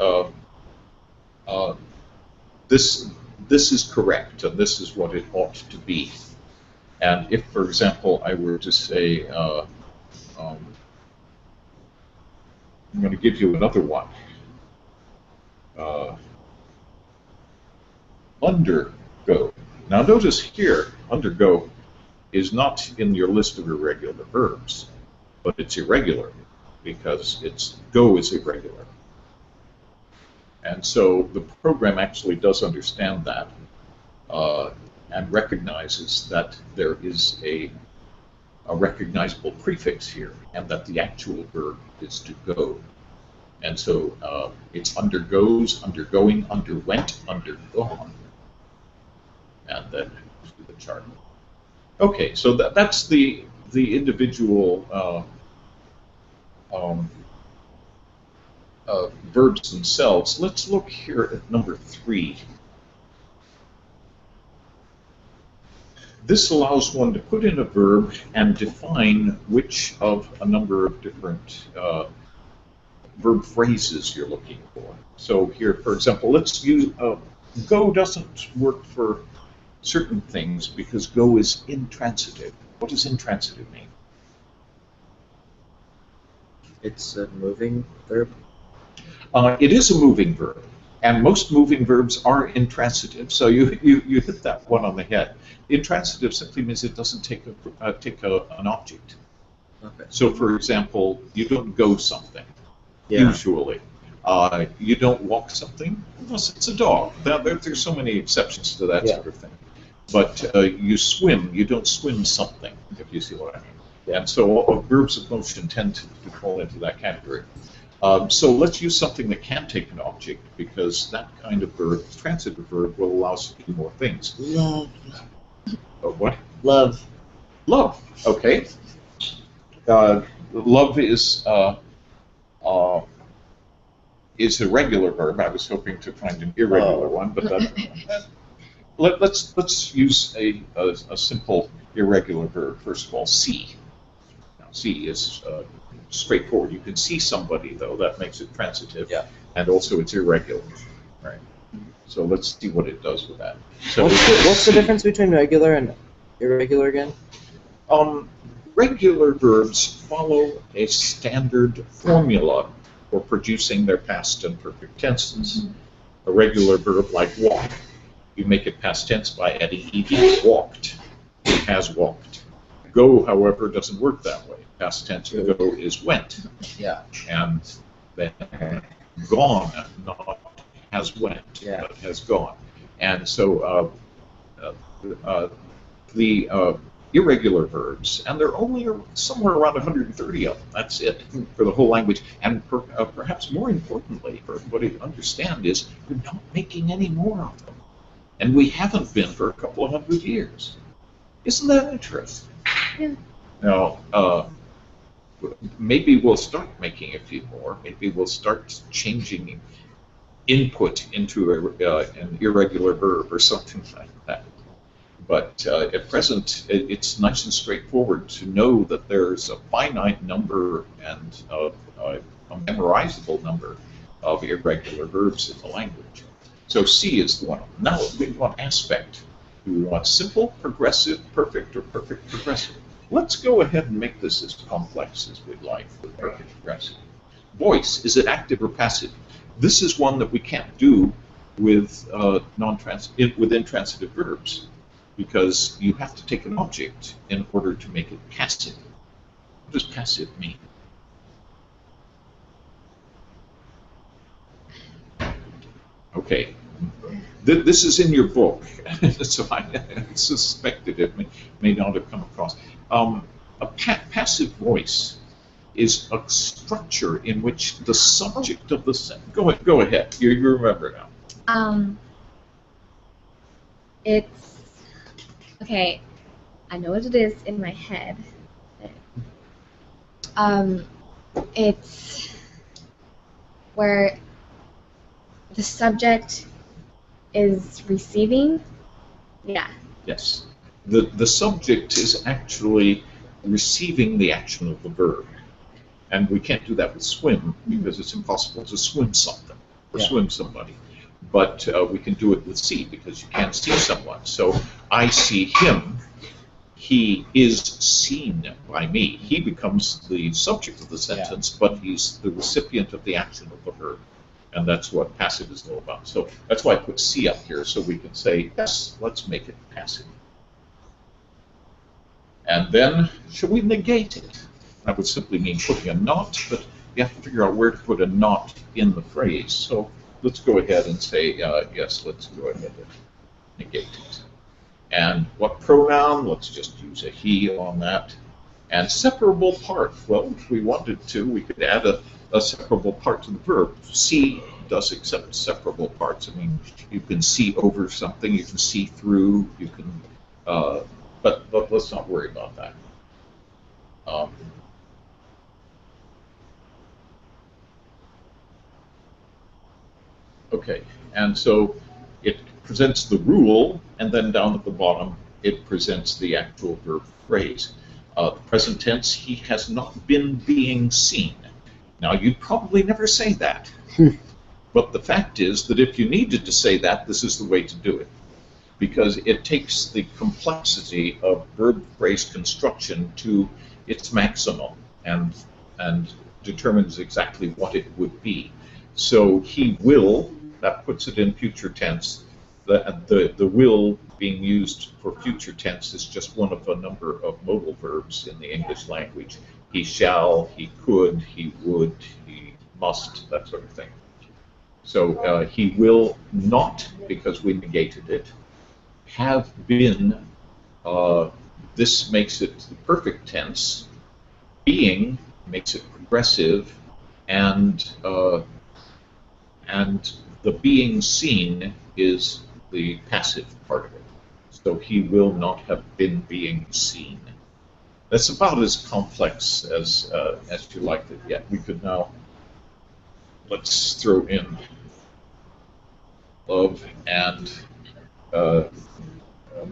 this is correct, and this is what it ought to be. And if, for example, I were to say, I'm going to give you another one. Undergo. Now notice here, undergo is not in your list of irregular verbs, but it's irregular because go is irregular. And so the program actually does understand that and recognizes that there is a recognizable prefix here, and that the actual verb is to go. And so it's undergoes, undergoing, underwent, undergone, and then the chart. Okay, so that's the individual verbs themselves. Let's look here at number 3. This allows one to put in a verb and define which of a number of different verb phrases you're looking for. So here, for example, let's use go doesn't work for certain things because go is intransitive. What does intransitive mean? It's a moving verb. It is a moving verb, and most moving verbs are intransitive. So you hit that one on the head. Intransitive simply means it doesn't take an object. Okay. So, for example, you don't go something. Yeah. Usually, you don't walk something unless it's a dog. There's so many exceptions to that sort of thing. But you swim. You don't swim something. If you see what I mean. And so verbs of motion tend to fall into that category. So let's use something that can take an object, because that kind of verb, transitive verb, will allow us to do more things. Love. What? Love. Love. Okay. Love is a regular verb. I was hoping to find an irregular one, but let's use a simple irregular verb. First of all, see. Now, see is straightforward. You can see somebody, though. That makes it transitive. Yeah. And also it's irregular. Right. So let's see what it does with that. So What's the difference between regular and irregular again? Regular verbs follow a standard formula for producing their past and perfect tenses. A regular verb like walk, you make it past tense by adding ed, walked, has walked. Go, however, doesn't work that way. Past tense of go is went. Yeah. And then gone, not has went, but has gone. And so the irregular verbs, and there are only somewhere around 130 of them. That's it for the whole language. And perhaps more importantly, for everybody to understand, is we're not making any more of them. And we haven't been for a couple of 100 years. Isn't that interesting? Yeah. Now, maybe we'll start making a few more. Maybe we'll start changing input into an irregular verb or something like that. But at present, it's nice and straightforward to know that there's a finite number and a memorizable number of irregular verbs in the language. So C is the one. Now we want aspect. We want simple, progressive, perfect, or perfect progressive. Let's go ahead and make this as complex as we'd like with perfect progressive. Voice, is it active or passive? This is one that we can't do with with intransitive verbs, because you have to take an object in order to make it passive. What does passive mean? Okay, this is in your book, so I suspected it may not have come across. A passive voice is a structure in which the subject of the sentence. Go ahead. You remember now. It's okay. I know what it is in my head. It's where the subject is receiving. Yeah. Yes. The subject is actually receiving the action of the verb. And we can't do that with swim, because it's impossible to swim something or swim somebody. But we can do it with see, because you can't see someone. So I see him. He is seen by me. He becomes the subject of the sentence, but he's the recipient of the action of the verb. And that's what passive is all about. So that's why I put see up here, so we can say, yes, let's make it passive. And then, shall we negate it? That would simply mean putting a not, but you have to figure out where to put a not in the phrase. So let's go ahead and say, yes, let's go ahead and negate it. And what pronoun? Let's just use a he on that. And separable part. Well, if we wanted to, we could add a separable part to the verb. See does accept separable parts. I mean, you can see over something, you can see through, you can, but let's not worry about that. Okay, and so it presents the rule, and then down at the bottom, it presents the actual verb phrase. The present tense, he has not been being seen. Now, you'd probably never say that. But the fact is that if you needed to say that, this is the way to do it. Because it takes the complexity of verb phrase construction to its maximum and determines exactly what it would be. So he will, that puts it in future tense. The will being used for future tense is just one of a number of modal verbs in the English language. He shall, he could, he would, he must, that sort of thing. So he will not, because we negated it, have been, this makes it the perfect tense. Being makes it progressive, and the being seen is the passive part of it. So he will not have been being seen. That's about as complex as you liked it yet. We could now, let's throw in love, and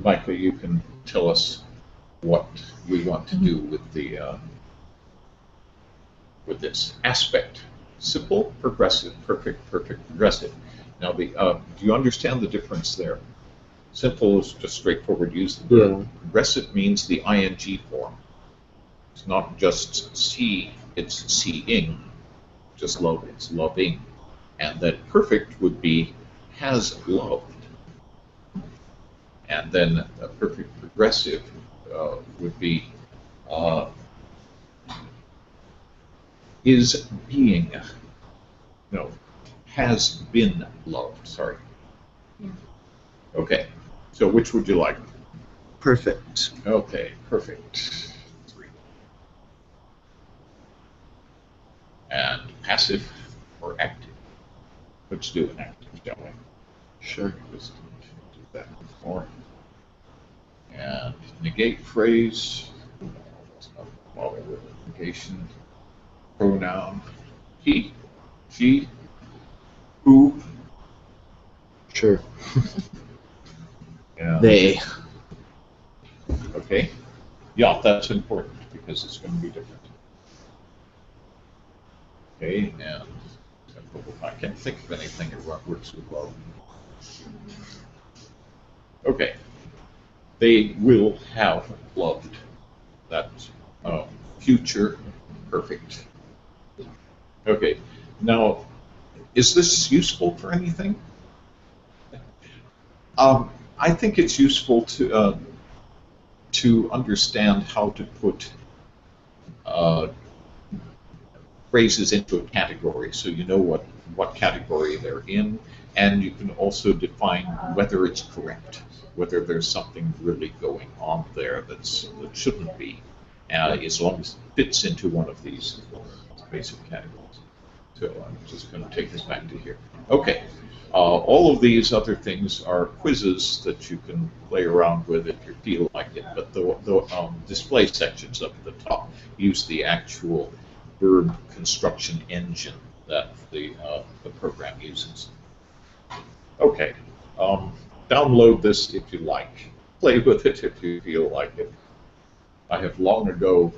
Michael, you can tell us what we want to do with the with this aspect. Simple, progressive, perfect, perfect, progressive. Now, do you understand the difference there? Simple is just straightforward use of the verb. Yeah. Progressive means the ing form. It's not just see, it's seeing. Just love, it's loving. And then perfect would be has loved. And then a perfect progressive would be is being, no, has been loved, sorry. Yeah. Okay, so which would you like? Perfect. Okay, perfect. 3. And passive or active? Let's do an active, shall we? Sure. Just do that before. And negate phrase. Let's not bother with negation. Pronoun. He, she, who. Sure. And, They. okay. Yeah, that's important because it's going to be different. Okay, and I can't think of anything that works with love. Okay. They will have loved. That's future perfect. Okay. Now, is this useful for anything? I think it's useful to understand how to put phrases into a category, so you know what category they're in, and you can also define whether it's correct, whether there's something really going on there that shouldn't be, as long as it fits into one of these basic categories. So I'm just going to take this back to here. Okay. All of these other things are quizzes that you can play around with if you feel like it, but the display sections up at the top use the actual verb construction engine that the program uses. Okay, download this if you like. Play with it if you feel like it. I have long ago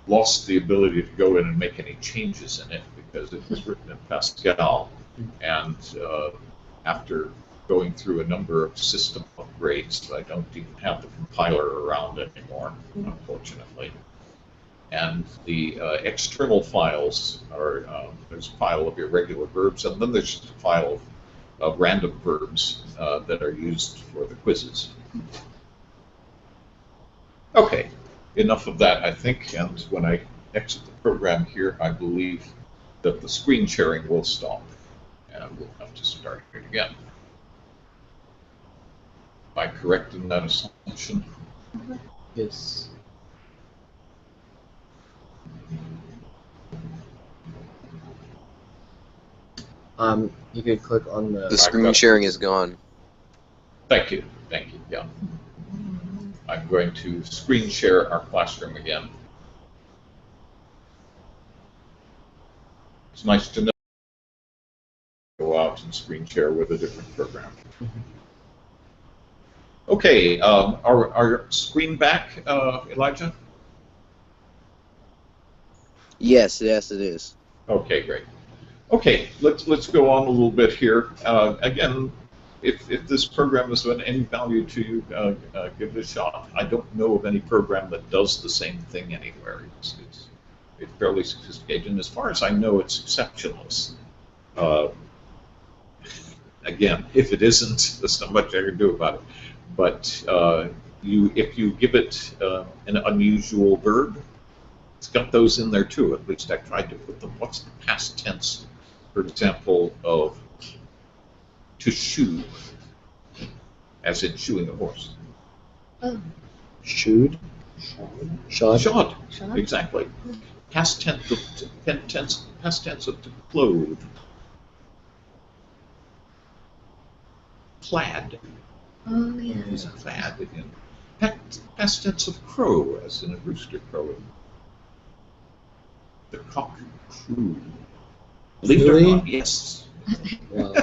lost the ability to go in and make any changes in it because it was written in Pascal, and after going through a number of system upgrades, I don't even have the compiler around anymore, unfortunately. And the external files are, there's a file of irregular verbs, and then there's just a file of random verbs that are used for the quizzes. Okay, enough of that, I think, and when I exit the program here, I believe that the screen sharing will stop, and we'll have to start it again. Am I correct in that assumption? Yes. You could click on The screen sharing is gone. Thank you, yeah. I'm going to screen share our classroom again. It's nice to know go out and screen share with a different program. Okay, our screen back, Elijah? Yes, it is. Okay, great. Okay, let's go on a little bit here. Again, if this program is of any value to you, give it a shot. I don't know of any program that does the same thing anywhere. It's fairly sophisticated, and as far as I know, it's exceptionless. Uh, again, if it isn't, there's not much I can do about it. But if you give it an unusual verb, it's got those in there too. At least I tried to put them. What's the past tense, for example, of to shoe, as in shoeing a horse? Oh, Shoed? Shod? Shod. shot. Exactly. Past tense of to clothe. Plaid. Oh, yeah. Is plaid again. Past tense of crow, as in a rooster crowing. The cock crew. Believe it or Really? not, yes. Wow.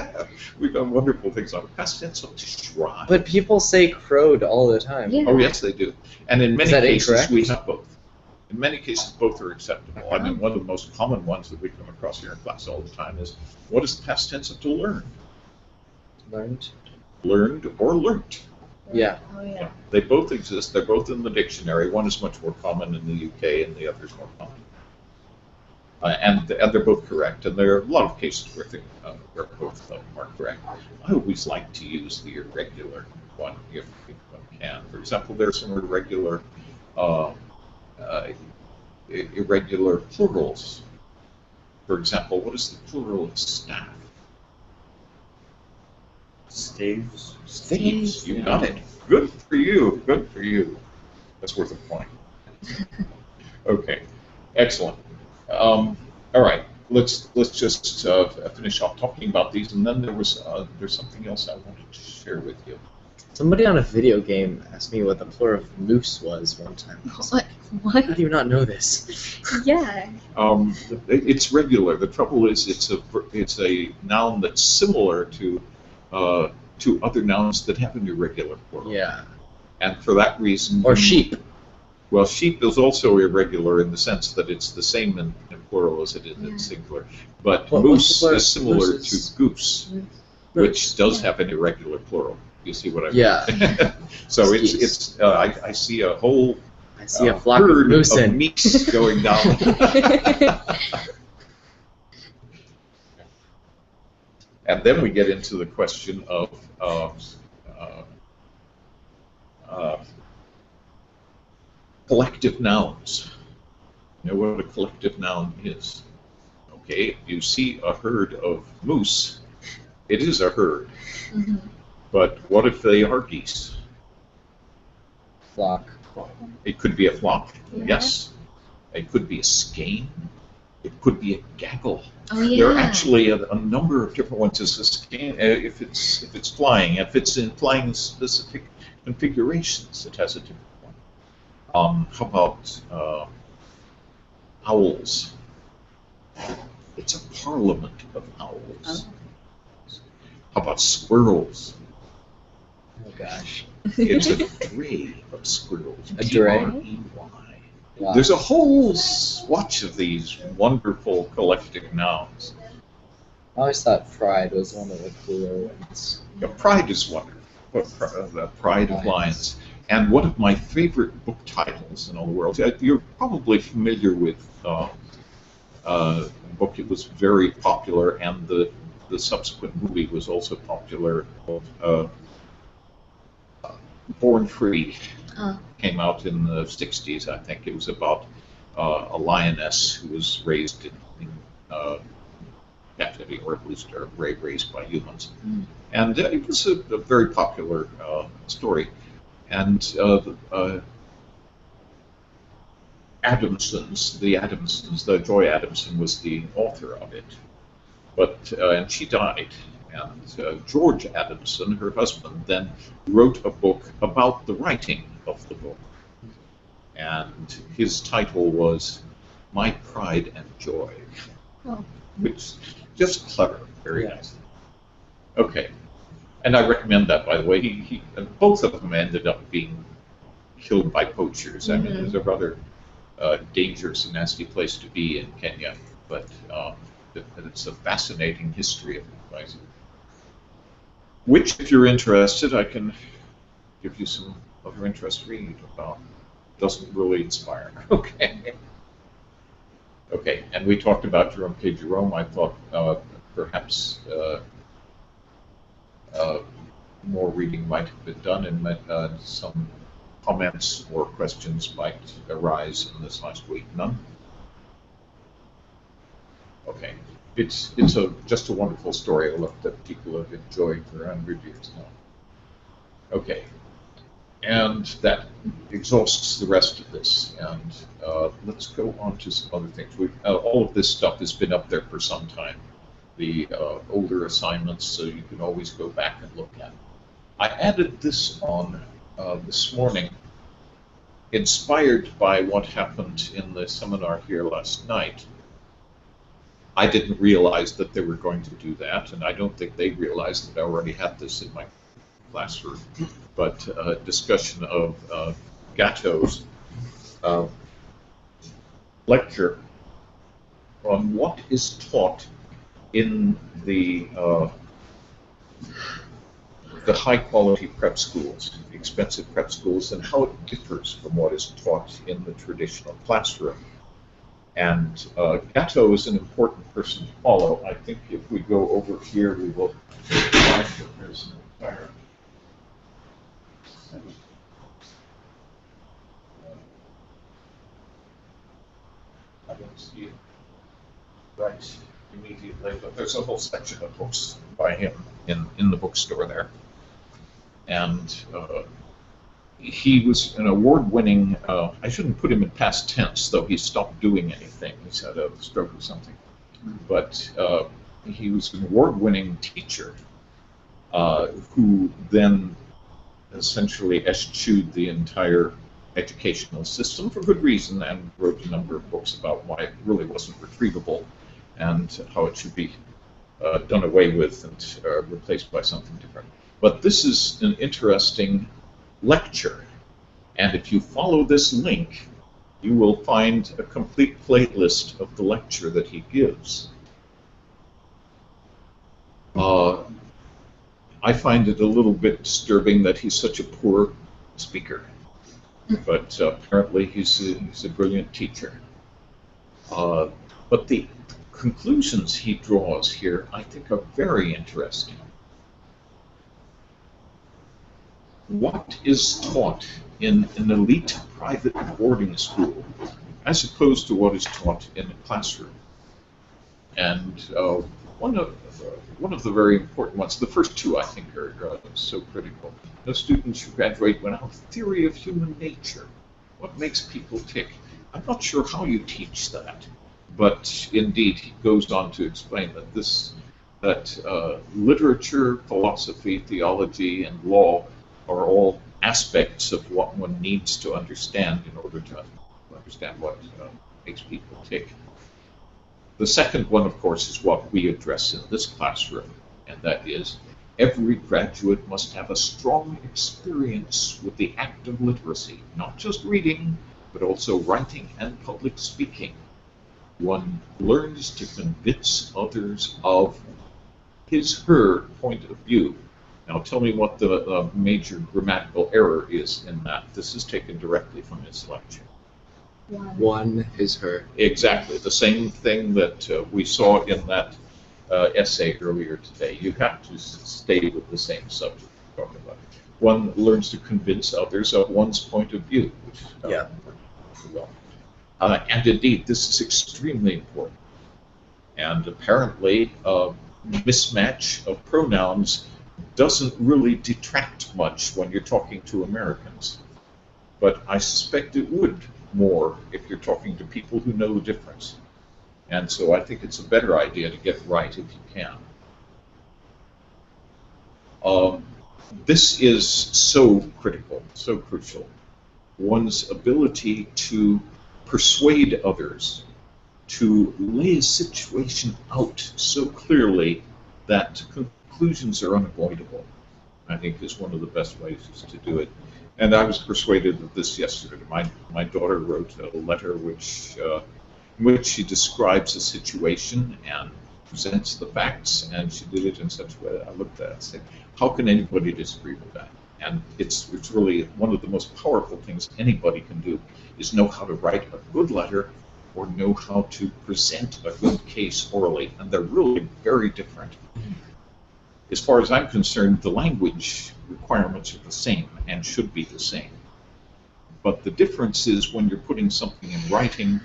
We've done wonderful things on it. Past tense of to strive. But people say crowed all the time. Yeah. Oh, yes, they do. And in many that cases, incorrect? we have both. In many cases, both are acceptable. I mean, one of the most common ones that we come across here in class all the time is, what is the past tense of to learn? Learned? Learned or learnt. Yeah. Oh, yeah. They both exist. They're both in the dictionary. One is much more common in the UK, and the other is more common. And they're both correct. And there are a lot of cases where both are correct. I always like to use the irregular one if one can. For example, there's some irregular plurals. For example, what is the plural of staff? Staves. Staves. You Yeah. got it. Good for you. Good for you. That's worth a point. Okay. Excellent. All right. Let's just finish off talking about these, and then there's something else I wanted to share with you. Somebody on a video game asked me what the plural of moose was one time. I was like, What? how do you not know this? Yeah. It's regular. The trouble is, it's a noun that's similar to other nouns that have an irregular plural. Yeah. And for that reason. Or sheep. Well, sheep is also irregular in the sense that it's the same in plural as it is in Yeah. singular. But What- moose what's the is similar moose is- to goose, which does have an irregular plural. You see what I mean? Yeah. So Geese. I see a whole I see a flock of herd moose of in. meese going down. And then we get into the question of collective nouns. You know what a collective noun is? Okay, if you see a herd of moose, it is a herd. Mhm. But what if they are geese? Flock. It could be a flock, Yeah. yes. It could be a skein. It could be a gaggle. Oh, yeah. There are actually a number of different ones. It's a skein, if it's flying. If it's in flying specific configurations, it has a different one. How about owls? It's a parliament of owls. How about squirrels? Oh gosh. It's a dray of squirrels. A dray? D-R-E-Y. Wow. There's a whole swatch of these wonderful collective nouns. I always thought pride was one of the cooler ones. Yeah, pride is wonderful. The Pride of Lions. And one of my favorite book titles in all the world. You're probably familiar with a book. It was very popular, and the subsequent movie was also popular. Born Free. Oh. Came out in the 60s, I think. It was about a lioness who was raised in captivity, or at least raised by humans. Mm. And it was a very popular story. And Joy Adamson was the author of it. And she died. And George Adamson, her husband, then wrote a book about the writing of the book. And his title was My Pride and Joy. Oh. Which just clever, very nice. Okay. And I recommend that, by the way. Both of them ended up being killed by poachers. I mean, it was a rather dangerous and nasty place to be in Kenya. But it's a fascinating history of the place. Which, if you're interested, I can give you some other interest to read about. Doesn't really inspire. Okay. Okay, and we talked about Jerome K. Jerome. I thought perhaps more reading might have been done, and some comments or questions might arise in this last week. None? Okay. It's just a wonderful story. I love that people have enjoyed for 100 years now. Okay. And that exhausts the rest of this. And let's go on to some other things. All of this stuff has been up there for some time. The older assignments, so you can always go back and look at. I added this on this morning, inspired by what happened in the seminar here last night. I didn't realize that they were going to do that, and I don't think they realized that I already had this in my classroom. But discussion of Gatto's lecture on what is taught in the high-quality prep schools, the expensive prep schools, and how it differs from what is taught in the traditional classroom. And Gatto is an important person to follow. I think if we go over here, we will find that there's an entire I don't see it right immediately, but there's a whole section of books by him in the bookstore there. And he was an award-winning, I shouldn't put him in past tense, though he stopped doing anything. He's had a stroke or something. But he was an award-winning teacher who then essentially eschewed the entire educational system for good reason and wrote a number of books about why it really wasn't retrievable and how it should be done away with and replaced by something different. But this is an interesting lecture, and if you follow this link, you will find a complete playlist of the lecture that he gives. I find it a little bit disturbing that he's such a poor speaker, but apparently he's a brilliant teacher. But the conclusions he draws here, I think, are very interesting. What is taught in an elite private boarding school as opposed to what is taught in a classroom? And one of the very important ones, the first two I think are so critical. No student should graduate without theory of human nature. What makes people tick? I'm not sure how you teach that, but indeed he goes on to explain that literature, philosophy, theology, and law are all aspects of what one needs to understand in order to understand what makes people tick. The second one, of course, is what we address in this classroom, and that is every graduate must have a strong experience with the act of literacy, not just reading, but also writing and public speaking. One learns to convince others of his/her point of view. Now tell me what the major grammatical error is in that. This is taken directly from his lecture. One is her. Exactly, the same thing that we saw in that essay earlier today. You have to stay with the same subject we're talking about. One learns to convince others of one's point of view. Which, Yeah. Well. And indeed, this is extremely important. And apparently, mismatch of pronouns doesn't really detract much when you're talking to Americans. But I suspect it would more if you're talking to people who know the difference. And so I think it's a better idea to get right if you can. This is so critical, so crucial. One's ability to persuade others, to lay a situation out so clearly that conclusions are unavoidable, I think is one of the best ways to do it. And I was persuaded of this yesterday. My daughter wrote a letter in which she describes a situation and presents the facts, and she did it in such a way that I looked at it and said, how can anybody disagree with that? And it's really one of the most powerful things anybody can do is know how to write a good letter or know how to present a good case orally, and they're really very different. As far as I'm concerned, the language requirements are the same and should be the same. But the difference is when you're putting something in writing,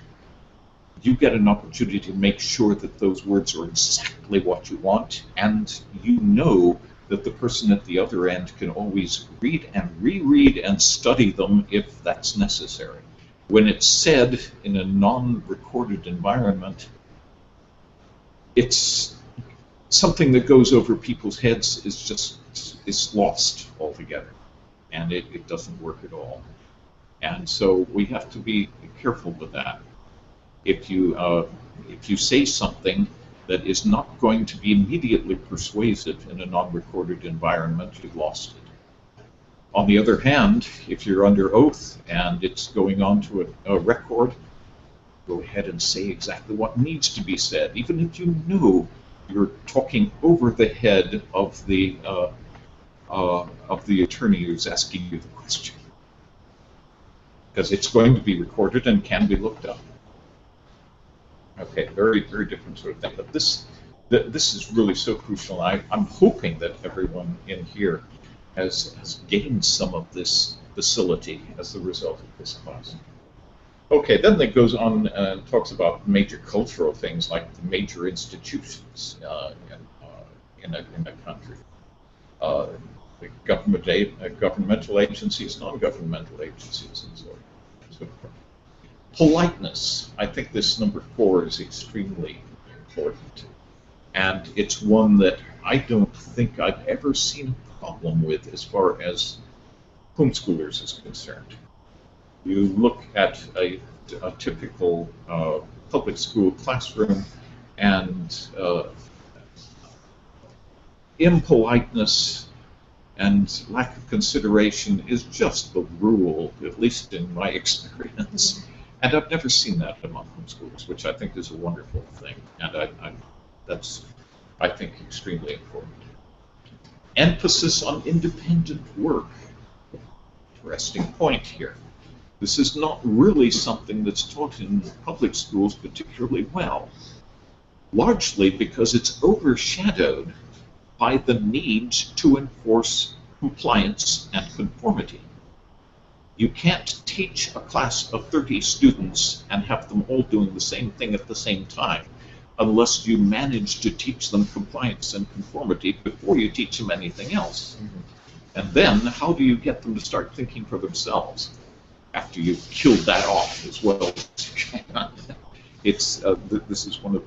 you get an opportunity to make sure that those words are exactly what you want, and you know that the person at the other end can always read and reread and study them if that's necessary. When it's said in a non-recorded environment, it's something that goes over people's heads, is lost altogether, and it doesn't work at all. And so we have to be careful with that. If you say something that is not going to be immediately persuasive in a non-recorded environment, you've lost it. On the other hand, if you're under oath and it's going on to a record, go ahead and say exactly what needs to be said, even if you know you're talking over the head of the attorney who's asking you the question, because it's going to be recorded and can be looked up. Okay, very, very different sort of thing. But this is really so crucial. I'm hoping that everyone in here has gained some of this facility as a result of this class. Okay, then it goes on and talks about major cultural things like the major institutions in a country. The governmental agencies, non-governmental agencies, and so forth. Politeness, I think this number 4 is extremely important, and it's one that I don't think I've ever seen a problem with as far as homeschoolers is concerned. You look at a typical public school classroom, and impoliteness and lack of consideration is just the rule, at least in my experience. And I've never seen that among homeschoolers, which I think is a wonderful thing, and that's, I think, extremely important. Emphasis on independent work. Interesting point here. This is not really something that's taught in public schools particularly well, largely because it's overshadowed by the need to enforce compliance and conformity. You can't teach a class of 30 students and have them all doing the same thing at the same time unless you manage to teach them compliance and conformity before you teach them anything else. And then, how do you get them to start thinking for themselves after you've killed that off as well as you can? It's, this is one of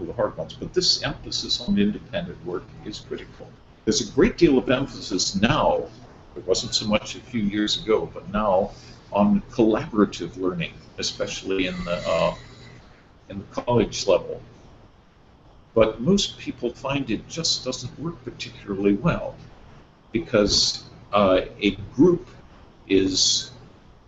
the hard ones, but this emphasis on independent work is critical. There's a great deal of emphasis now, it wasn't so much a few years ago, but now on collaborative learning, especially in the college level. But most people find it just doesn't work particularly well, because a group is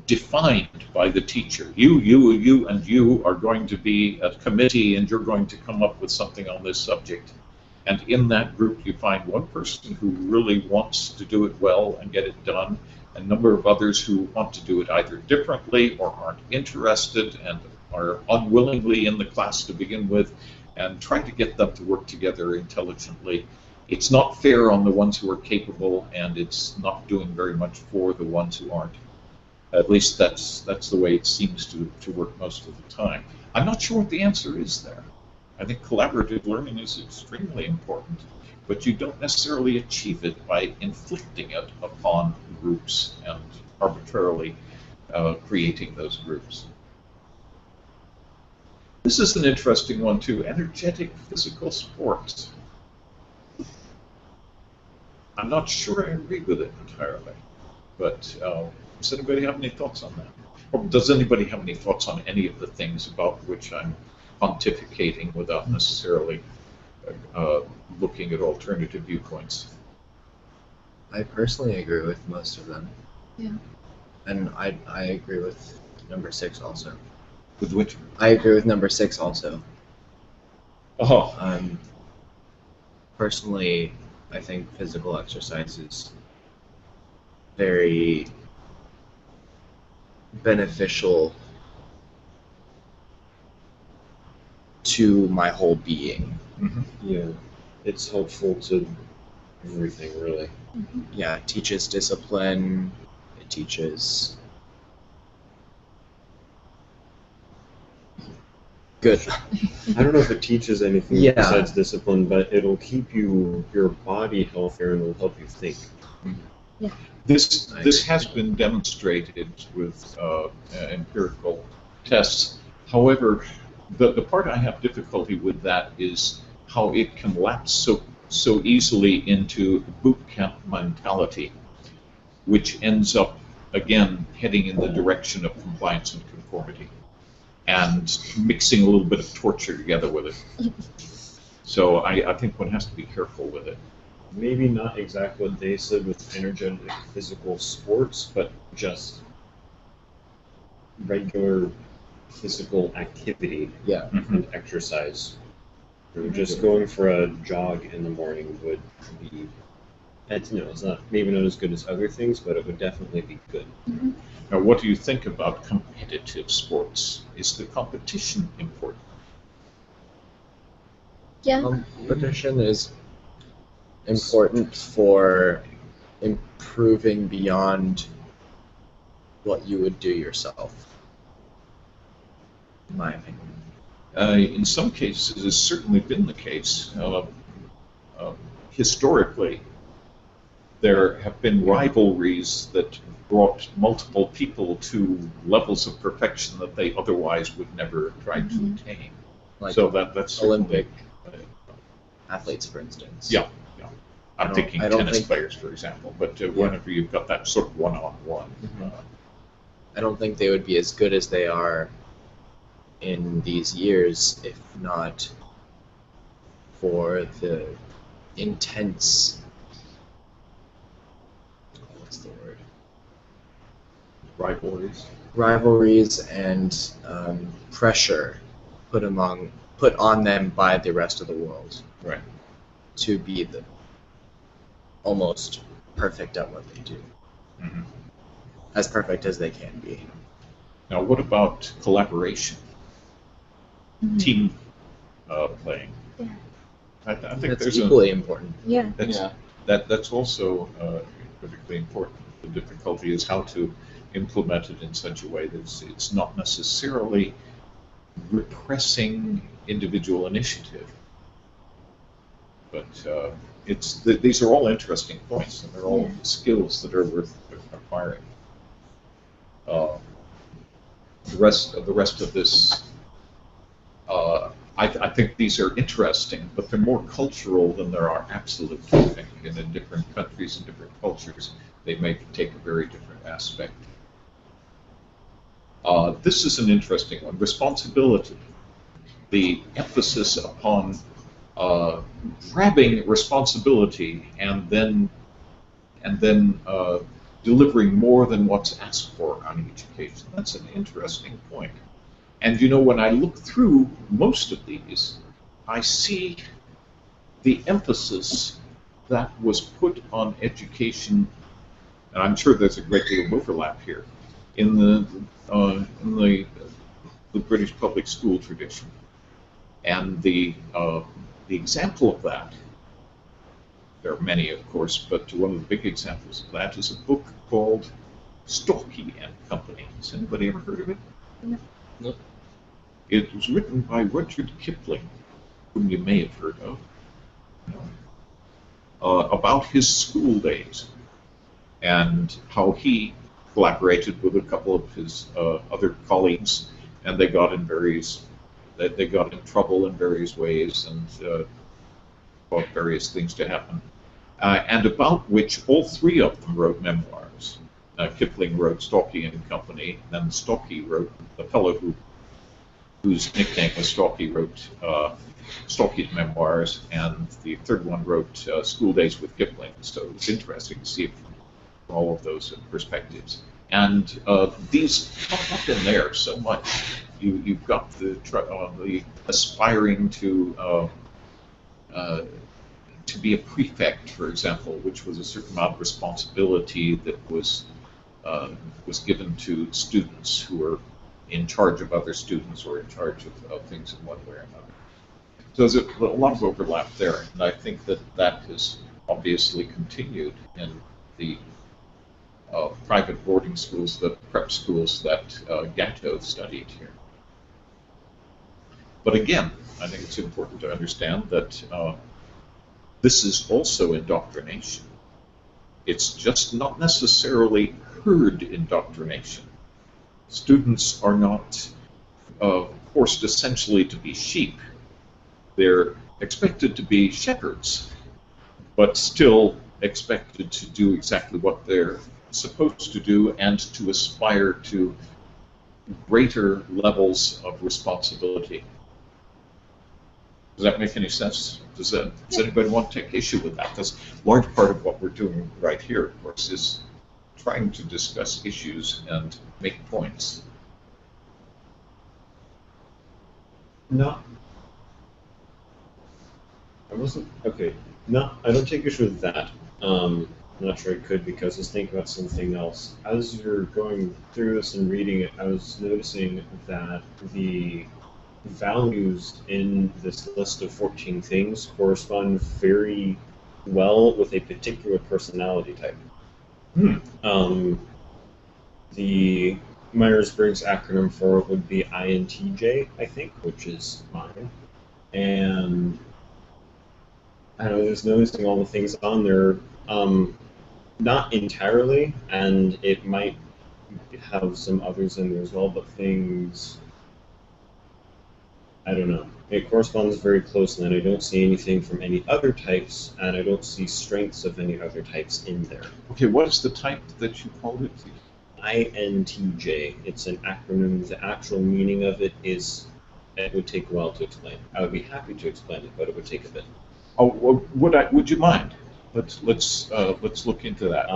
defined by the teacher. You, and you are going to be a committee, and you're going to come up with something on this subject. And in that group, you find one person who really wants to do it well and get it done, a number of others who want to do it either differently or aren't interested and are unwillingly in the class to begin with, and try to get them to work together intelligently. It's not fair on the ones who are capable, and it's not doing very much for the ones who aren't. At least that's the way it seems to work most of the time. I'm not sure what the answer is there. I think collaborative learning is extremely important, but you don't necessarily achieve it by inflicting it upon groups and arbitrarily creating those groups. This is an interesting one too, energetic physical sports. I'm not sure I agree with it entirely, but does anybody have any thoughts on that? Or does anybody have any thoughts on any of the things about which I'm pontificating without necessarily looking at alternative viewpoints? I personally agree with most of them. Yeah. And I agree with number 6 also. With which? I agree with number 6 also. Oh. Personally, I think physical exercise is very beneficial to my whole being. Yeah, it's helpful to everything, really. Yeah, it teaches discipline. It teaches good. I don't know if it teaches anything Yeah. besides discipline, but it'll keep your body healthier and will help you think. This has been demonstrated with empirical tests. However, the part I have difficulty with that is how it can lapse so easily into boot camp mentality, which ends up again heading in the direction of compliance and conformity, and mixing a little bit of torture together with it. So I think one has to be careful with it. Maybe not exactly what they said with energetic physical sports, but just regular physical activity Yeah. and exercise. Or just going for a jog in the morning would be, it's not maybe not as good as other things, but it would definitely be good. Now, what do you think about competitive sports? Is the competition important? Yeah. Competition is important for improving beyond what you would do yourself, in my opinion. In some cases, it has certainly been the case. Historically, there have been rivalries that brought multiple people to levels of perfection that they otherwise would never try to attain. Like So that's certainly- Olympic athletes, for instance. Yeah. I'm thinking I don't tennis think- players, for example, but whenever you've got that sort of one-on-one. I don't think they would be as good as they are in these years if not for the intense, what's the word? Rivalries and pressure put on them by the rest of the world. Right. To be almost perfect at what they do. Mhm. As perfect as they can be. Now, what about collaboration? Team playing? Yeah. I think That's there's equally important. Yeah. that's also particularly important. The difficulty is how to implement it in such a way that it's not necessarily repressing individual initiative. But these are all interesting points, and they're all skills that are worth acquiring. The rest of this, I think these are interesting, but they're more cultural than there are absolute. I think, and in different countries and different cultures, they may take a very different aspect. This is an interesting one: responsibility. The emphasis upon grabbing responsibility and then delivering more than what's asked for on each occasion. That's an interesting point. And when I look through most of these, I see the emphasis that was put on education, and I'm sure there's a great deal of overlap here, in the British public school tradition. And the example of that, there are many, of course, but one of the big examples of that is a book called Storky and Company. Has anybody ever heard of it? No. It was written by Rudyard Kipling, whom you may have heard of, about his school days and how he collaborated with a couple of his other colleagues, and they got in trouble in various ways and caused various things to happen, and about which all three of them wrote memoirs. Kipling wrote Storky and Company, then Storky wrote, the fellow whose nickname was Storky wrote Storky's memoirs, and the third one wrote School Days with Kipling. So it's interesting to see it from all of those perspectives. And these come up in there so much. You've got the aspiring to be a prefect, for example, which was a certain amount of responsibility that was given to students who were in charge of other students or in charge of things in one way or another. So there's a lot of overlap there, and I think that that has obviously continued in the private boarding schools, the prep schools that Gatto studied here. But again, I think it's important to understand that this is also indoctrination. It's just not necessarily herd indoctrination. Students are not forced essentially to be sheep. They're expected to be shepherds, but still expected to do exactly what they're supposed to do and to aspire to greater levels of responsibility. Does that make any sense? Does anybody want to take issue with that? That's a large part of what we're doing right here, of course, is trying to discuss issues and make points. No. I wasn't, okay. No, I don't take issue with that. I'm not sure I could because I was thinking about something else. As you're going through this and reading it, I was noticing that the values in this list of 14 things correspond very well with a particular personality type. The Myers-Briggs acronym for it would be INTJ, I think, which is mine. And I don't know, just noticing all the things on there, not entirely, and it might have some others in there as well, but things, I don't know. It corresponds very closely, and I don't see anything from any other types, and I don't see strengths of any other types in there. Okay, what is the type that you called it? INTJ. It's an acronym. The actual meaning of it is, it would take a while to explain. I would be happy to explain it, but it would take a bit. Oh, well, would you mind? Let's look into that.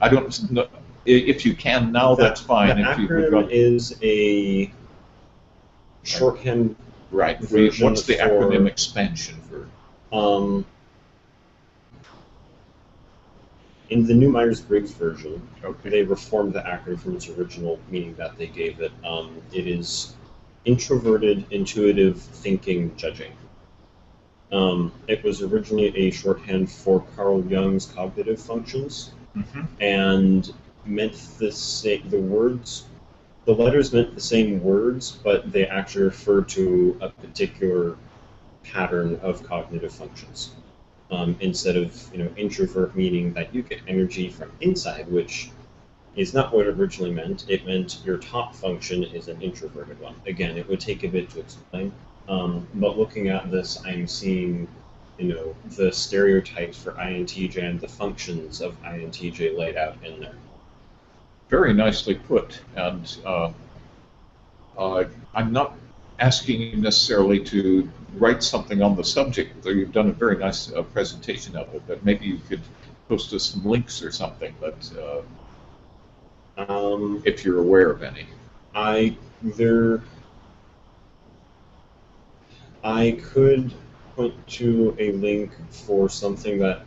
I don't know if you can now. That's fine. The if you acronym is a shorthand. Right. Version What's the for, acronym expansion for? In the new Myers-Briggs version, Okay. they reformed the acronym from its original meaning that they gave it. It is introverted, intuitive thinking, judging. It was originally a shorthand for Carl Jung's cognitive functions, and meant the letters meant the same words, but they actually refer to a particular pattern of cognitive functions. Instead of, introvert meaning that you get energy from inside, which is not what it originally meant. It meant your top function is an introverted one. Again, it would take a bit to explain. But looking at this, I'm seeing, the stereotypes for INTJ and the functions of INTJ laid out in there. Very nicely put, and I'm not asking you necessarily to write something on the subject, though you've done a very nice presentation of it, but maybe you could post us some links or something that, if you're aware of any. I could point to a link for something that,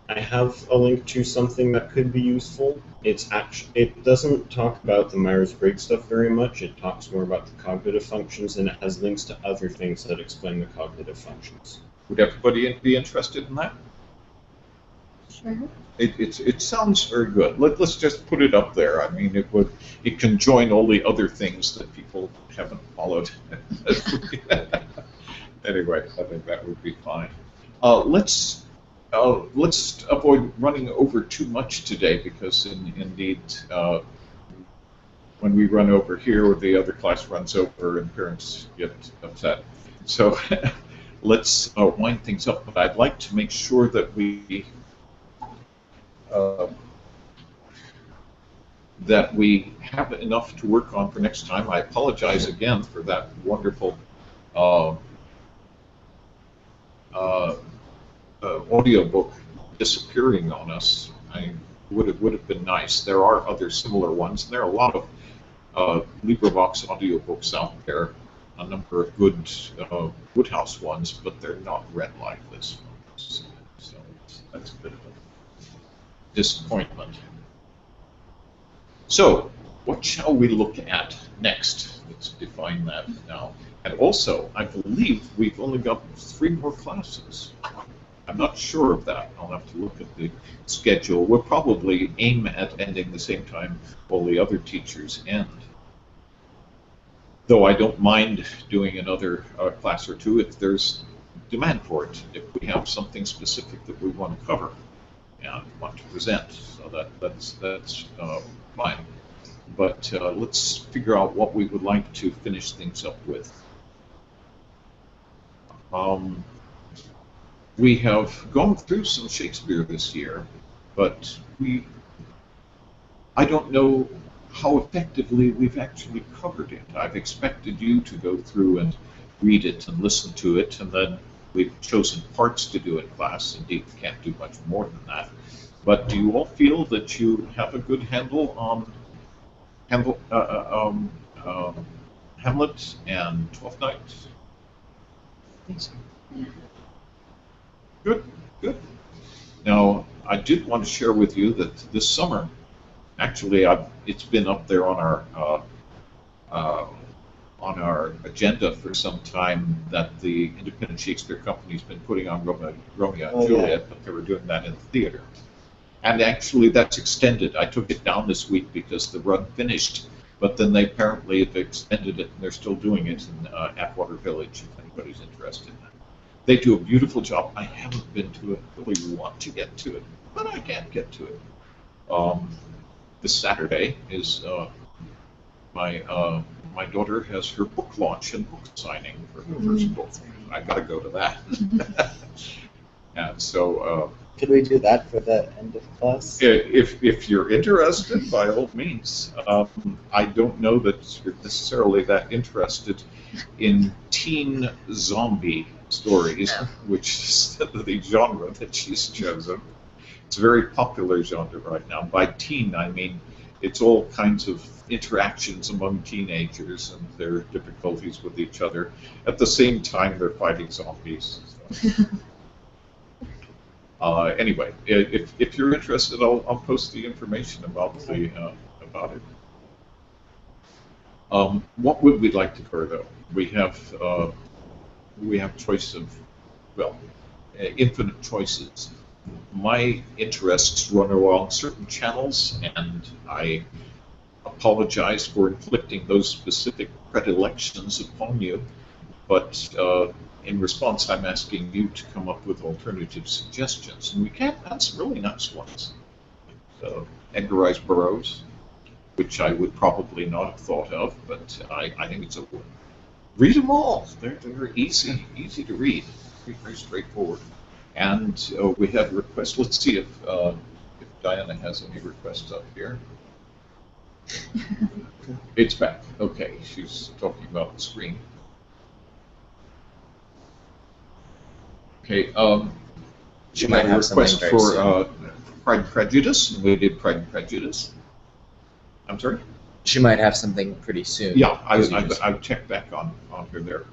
I have a link to something that could be useful. It doesn't talk about the Myers-Briggs stuff very much. It talks more about the cognitive functions, and it has links to other things that explain the cognitive functions. Would everybody be interested in that? Sure. It sounds very good. Let's just put it up there. I mean, it can join all the other things that people haven't followed. Anyway, I think that would be fine. Let's avoid running over too much today, because indeed, when we run over here, or the other class runs over, and parents get upset. So let's wind things up. But I'd like to make sure that we have enough to work on for next time. I apologize again for that wonderful audiobook disappearing on us. Would have been nice. There are other similar ones, and there are a lot of LibriVox audiobooks out there, a number of good Woodhouse ones, but they're not read like this one. So that's a bit of a disappointment. So what shall we look at next? Let's define that now. And also, I believe we've only got 3 more classes. I'm not sure of that. I'll have to look at the schedule. We'll probably aim at ending the same time all the other teachers end. Though I don't mind doing another class or 2 if there's demand for it, if we have something specific that we want to cover and want to present. So that's fine. But let's figure out what we would like to finish things up with. We have gone through some Shakespeare this year, but I don't know how effectively we've actually covered it. I've expected you to go through and read it and listen to it, and then we've chosen parts to do in class. Indeed, we can't do much more than that. But do you all feel that you have a good handle on Hamlet and Twelfth Night? I think so. Good, good. Now, I did want to share with you that this summer, actually, it's been up there on our agenda for some time that the Independent Shakespeare Company's been putting on Romeo and Juliet, but they were doing that in the theater. And actually, that's extended. I took it down this week because the run finished, but then they apparently have extended it, and they're still doing it in Atwater Village, if anybody's interested in that. They do a beautiful job. I haven't been to it. I really want to get to it, but I can't get to it. This Saturday is my daughter has her book launch and book signing for her first book. I got to go to that. And so. Could we do that for the end of class? If you're interested, by all means. I don't know that you're necessarily that interested in teen zombie stories, which is the genre that she's chosen. It's a very popular genre right now. By teen, I mean it's all kinds of interactions among teenagers and their difficulties with each other. At the same time, they're fighting zombies. So. Anyway, if you're interested, I'll post the information about it. What would we like to cover, though? We have choice of, infinite choices. My interests run along certain channels, and I apologize for inflicting those specific predilections upon you, but in response, I'm asking you to come up with alternative suggestions, and we can't add some really nice ones. Edgar Rice Burroughs, which I would probably not have thought of, but I think it's a win. Read them all. They're easy to read, very straightforward. And we have requests. Let's see if Diana has any requests up here. It's back. Okay, she's talking about the screen. Okay, She might have a request something very for Pride and Prejudice, and we did Pride and Prejudice. I'm sorry? She might have something pretty soon. Yeah, I checked back on her there.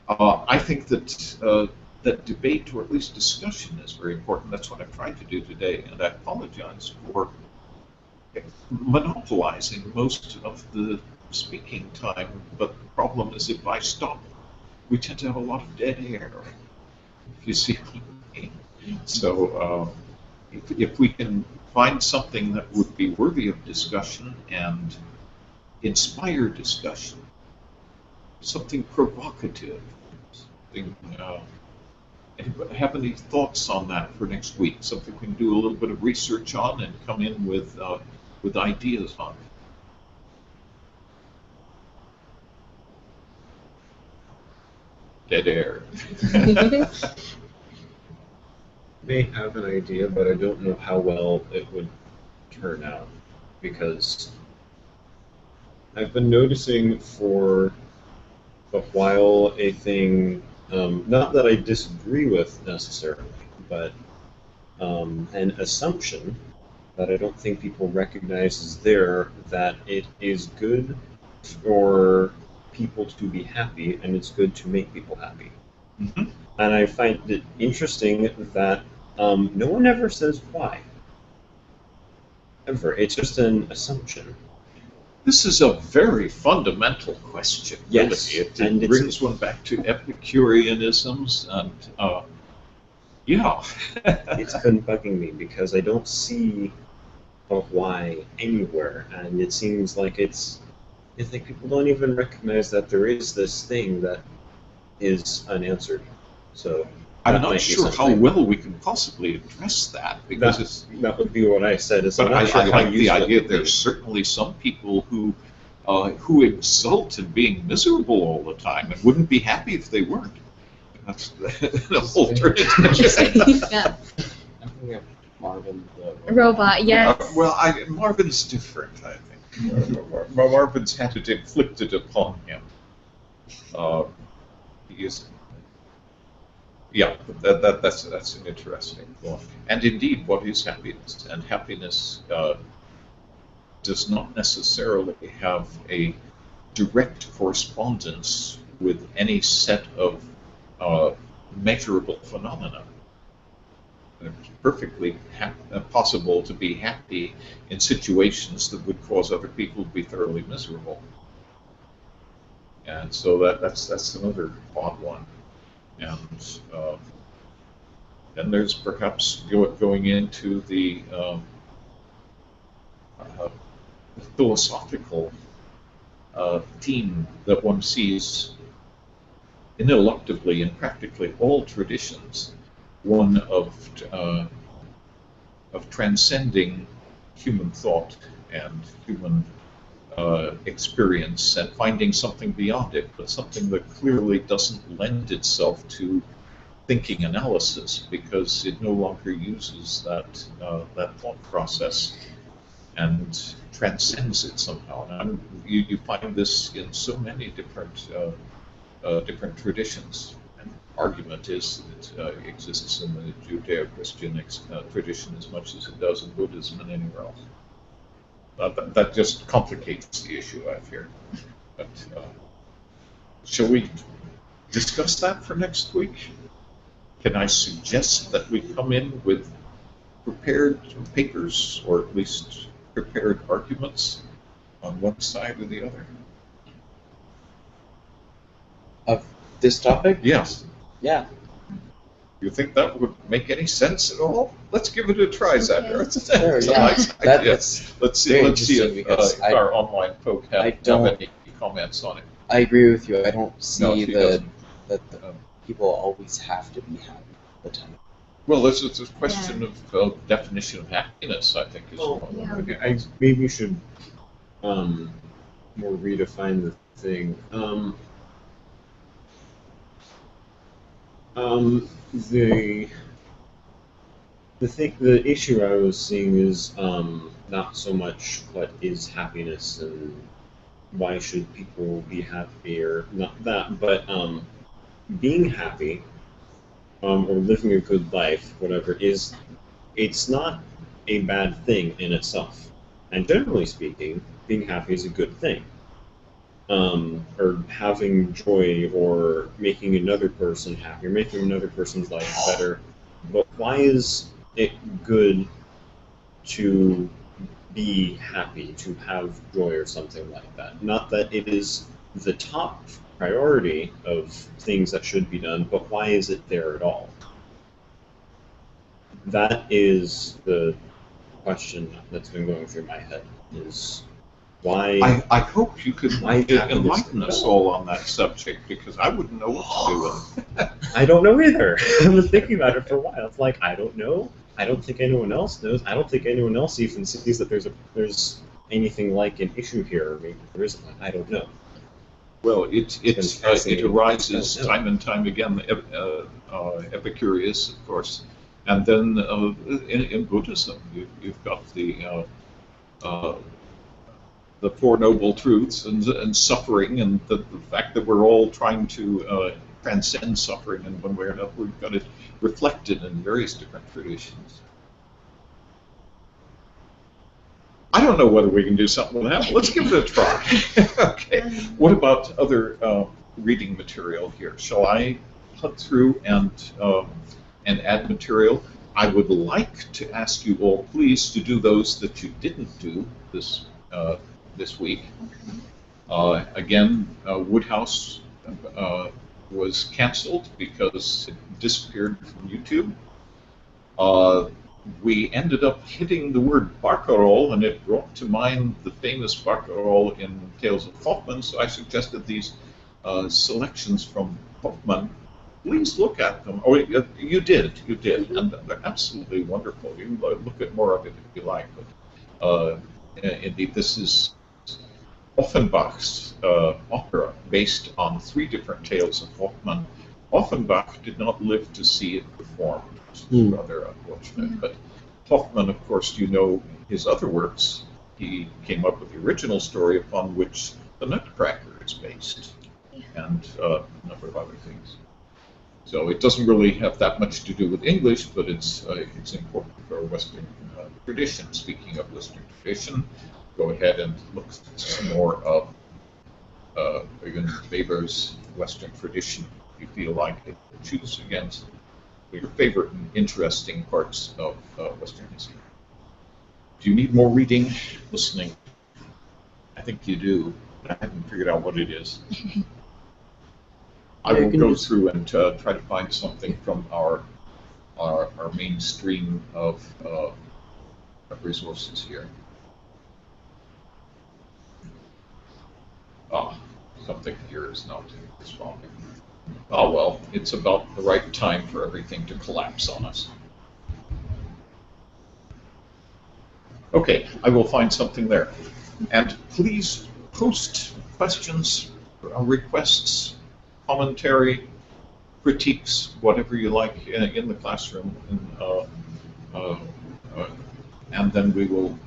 I think that that debate, or at least discussion, is very important. That's what I've tried to do today, and I apologize for monopolizing most of the speaking time, but the problem is if I stop, we tend to have a lot of dead air, if you see what I mean. So if we can find something that would be worthy of discussion and inspire discussion, something provocative, something, anybody have any thoughts on that for next week? Something we can do a little bit of research on and come in with ideas on. Dead air. May have an idea, but I don't know how well it would turn out, because I've been noticing for a while a thing, not that I disagree with necessarily, but an assumption that I don't think people recognize is there, that it is good for people to be happy and it's good to make people happy. Mm-hmm. And I find it interesting that no one ever says why. Ever. It's just an assumption. This is a very fundamental question, really. Yes, It and it's- brings one back to Epicureanisms and, yeah. It's been bugging me because I don't see a why anywhere, and it seems like it's like people don't even recognize that there is this thing that is unanswered. So I'm that not might be sure how something. well we can possibly address that because it's. That would be what I said. Is I'm But not sure I how like the useful it idea would be. there's certainly some people who exult in being miserable all the time and wouldn't be happy if they weren't. That's an alternative. Yeah. I'm thinking of Marvin the Robot, yes. Well, Marvin's different, I think. Marvin's had it inflicted upon him. He is. Yeah, that's an interesting point. And indeed, what is happiness? And happiness does not necessarily have a direct correspondence with any set of measurable phenomena. It's perfectly possible to be happy in situations that would cause other people to be thoroughly miserable. And so that's another odd one. And then there's perhaps going into the philosophical theme that one sees ineluctably in practically all traditions, one of transcending human thought and human experience and finding something beyond it, but something that clearly doesn't lend itself to thinking analysis because it no longer uses that thought process and transcends it somehow. And you find this in so many different traditions. And argument is that it exists in the Judeo-Christian tradition as much as it does in Buddhism and anywhere else. That just complicates the issue, I fear. But shall we discuss that for next week? Can I suggest that we come in with prepared papers, or at least prepared arguments on one side or the other? Of this topic? Yes. Yeah. You think that would make any sense at all? Let's give it a try, Xander. Okay. It's Sure, a yeah. nice That- idea. that's Let's see very if interesting because I our online folk have don't- any comments on it. I agree with you. I don't see No, she doesn't. that the people always have to be happy all the time. Well, it's a question of definition of happiness, I think, is one. Yeah. Okay, I maybe should more redefine the thing. The issue I was seeing is not so much what is happiness and why should people be happy or not that, but being happy or living a good life, whatever, it's not a bad thing in itself. And generally speaking, being happy is a good thing. Or having joy or making another person happy or making another person's life better. But why is it good to be happy, to have joy or something like that? Not that it is the top priority of things that should be done, but why is it there at all? That is the question that's been going through my head, is why... I hope you could Why enlighten us all on that subject, because I wouldn't know what to do with it. I don't know either. I've been thinking about it for a while. It's like, I don't know. I don't think anyone else knows. I don't think anyone else even sees that there's anything like an issue here. Or maybe there isn't one. I don't know. Well, it fascinating. arises I don't know. time and time again, Epicurus, of course, and then in Buddhism, you've got the Four Noble Truths and suffering, and the fact that we're all trying to transcend suffering in one way or another. We've got it reflected in various different traditions. I don't know whether we can do something with that, but let's give it a try. Okay. What about other reading material here? Shall I hunt through and add material? I would like to ask you all, please, to do those that you didn't do this this week. Again, Woodhouse was canceled because it disappeared from YouTube. We ended up hitting the word barcarolle, and it brought to mind the famous barcarolle in Tales of Hoffman, so I suggested these selections from Hoffman. Please look at them. Oh, you did, and they're absolutely wonderful. You can look at more of it if you like. But indeed, this is Offenbach's opera, based on 3 different tales of Hoffman. Offenbach did not live to see it performed, which is rather unfortunate. But Hoffman, of course, you know his other works. He came up with the original story upon which The Nutcracker is based, and a number of other things. So it doesn't really have that much to do with English, but it's important for Western tradition. Speaking of Western tradition, go ahead and look some more of Eugen Weber's Western tradition if you feel like it. Choose against your favorite and interesting parts of Western history. Do you need more reading, listening? I think you do, but I haven't figured out what it is. I will go through and try to find something from our mainstream of resources here. Something here is not responding. Oh well, it's about the right time for everything to collapse on us. Okay, I will find something there. And please post questions, requests, commentary, critiques, whatever you like in the classroom, and then we will.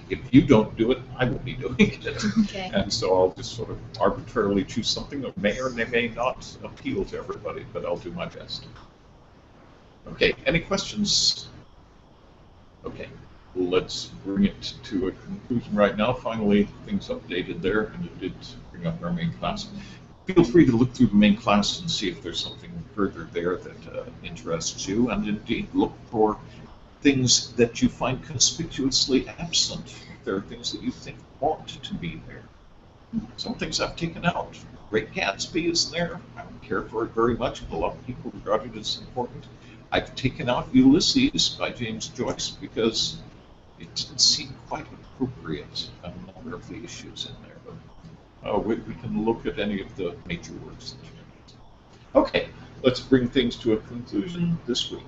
If you don't do it, I will be doing it. Okay. And so I'll just sort of arbitrarily choose something that may or may not appeal to everybody, but I'll do my best. Okay, any questions? Okay, let's bring it to a conclusion right now. Finally, things updated there, and it did bring up our main class. Feel free to look through the main class and see if there's something further there that interests you, and indeed look for things that you find conspicuously absent. If there are things that you think ought to be there. Some things I've taken out. Great Gatsby is there. I don't care for it very much, but a lot of people regard it as important. I've taken out Ulysses by James Joyce because it didn't seem quite appropriate, a number of the issues in there. But we can look at any of the major works that you need. Okay, let's bring things to a conclusion this week.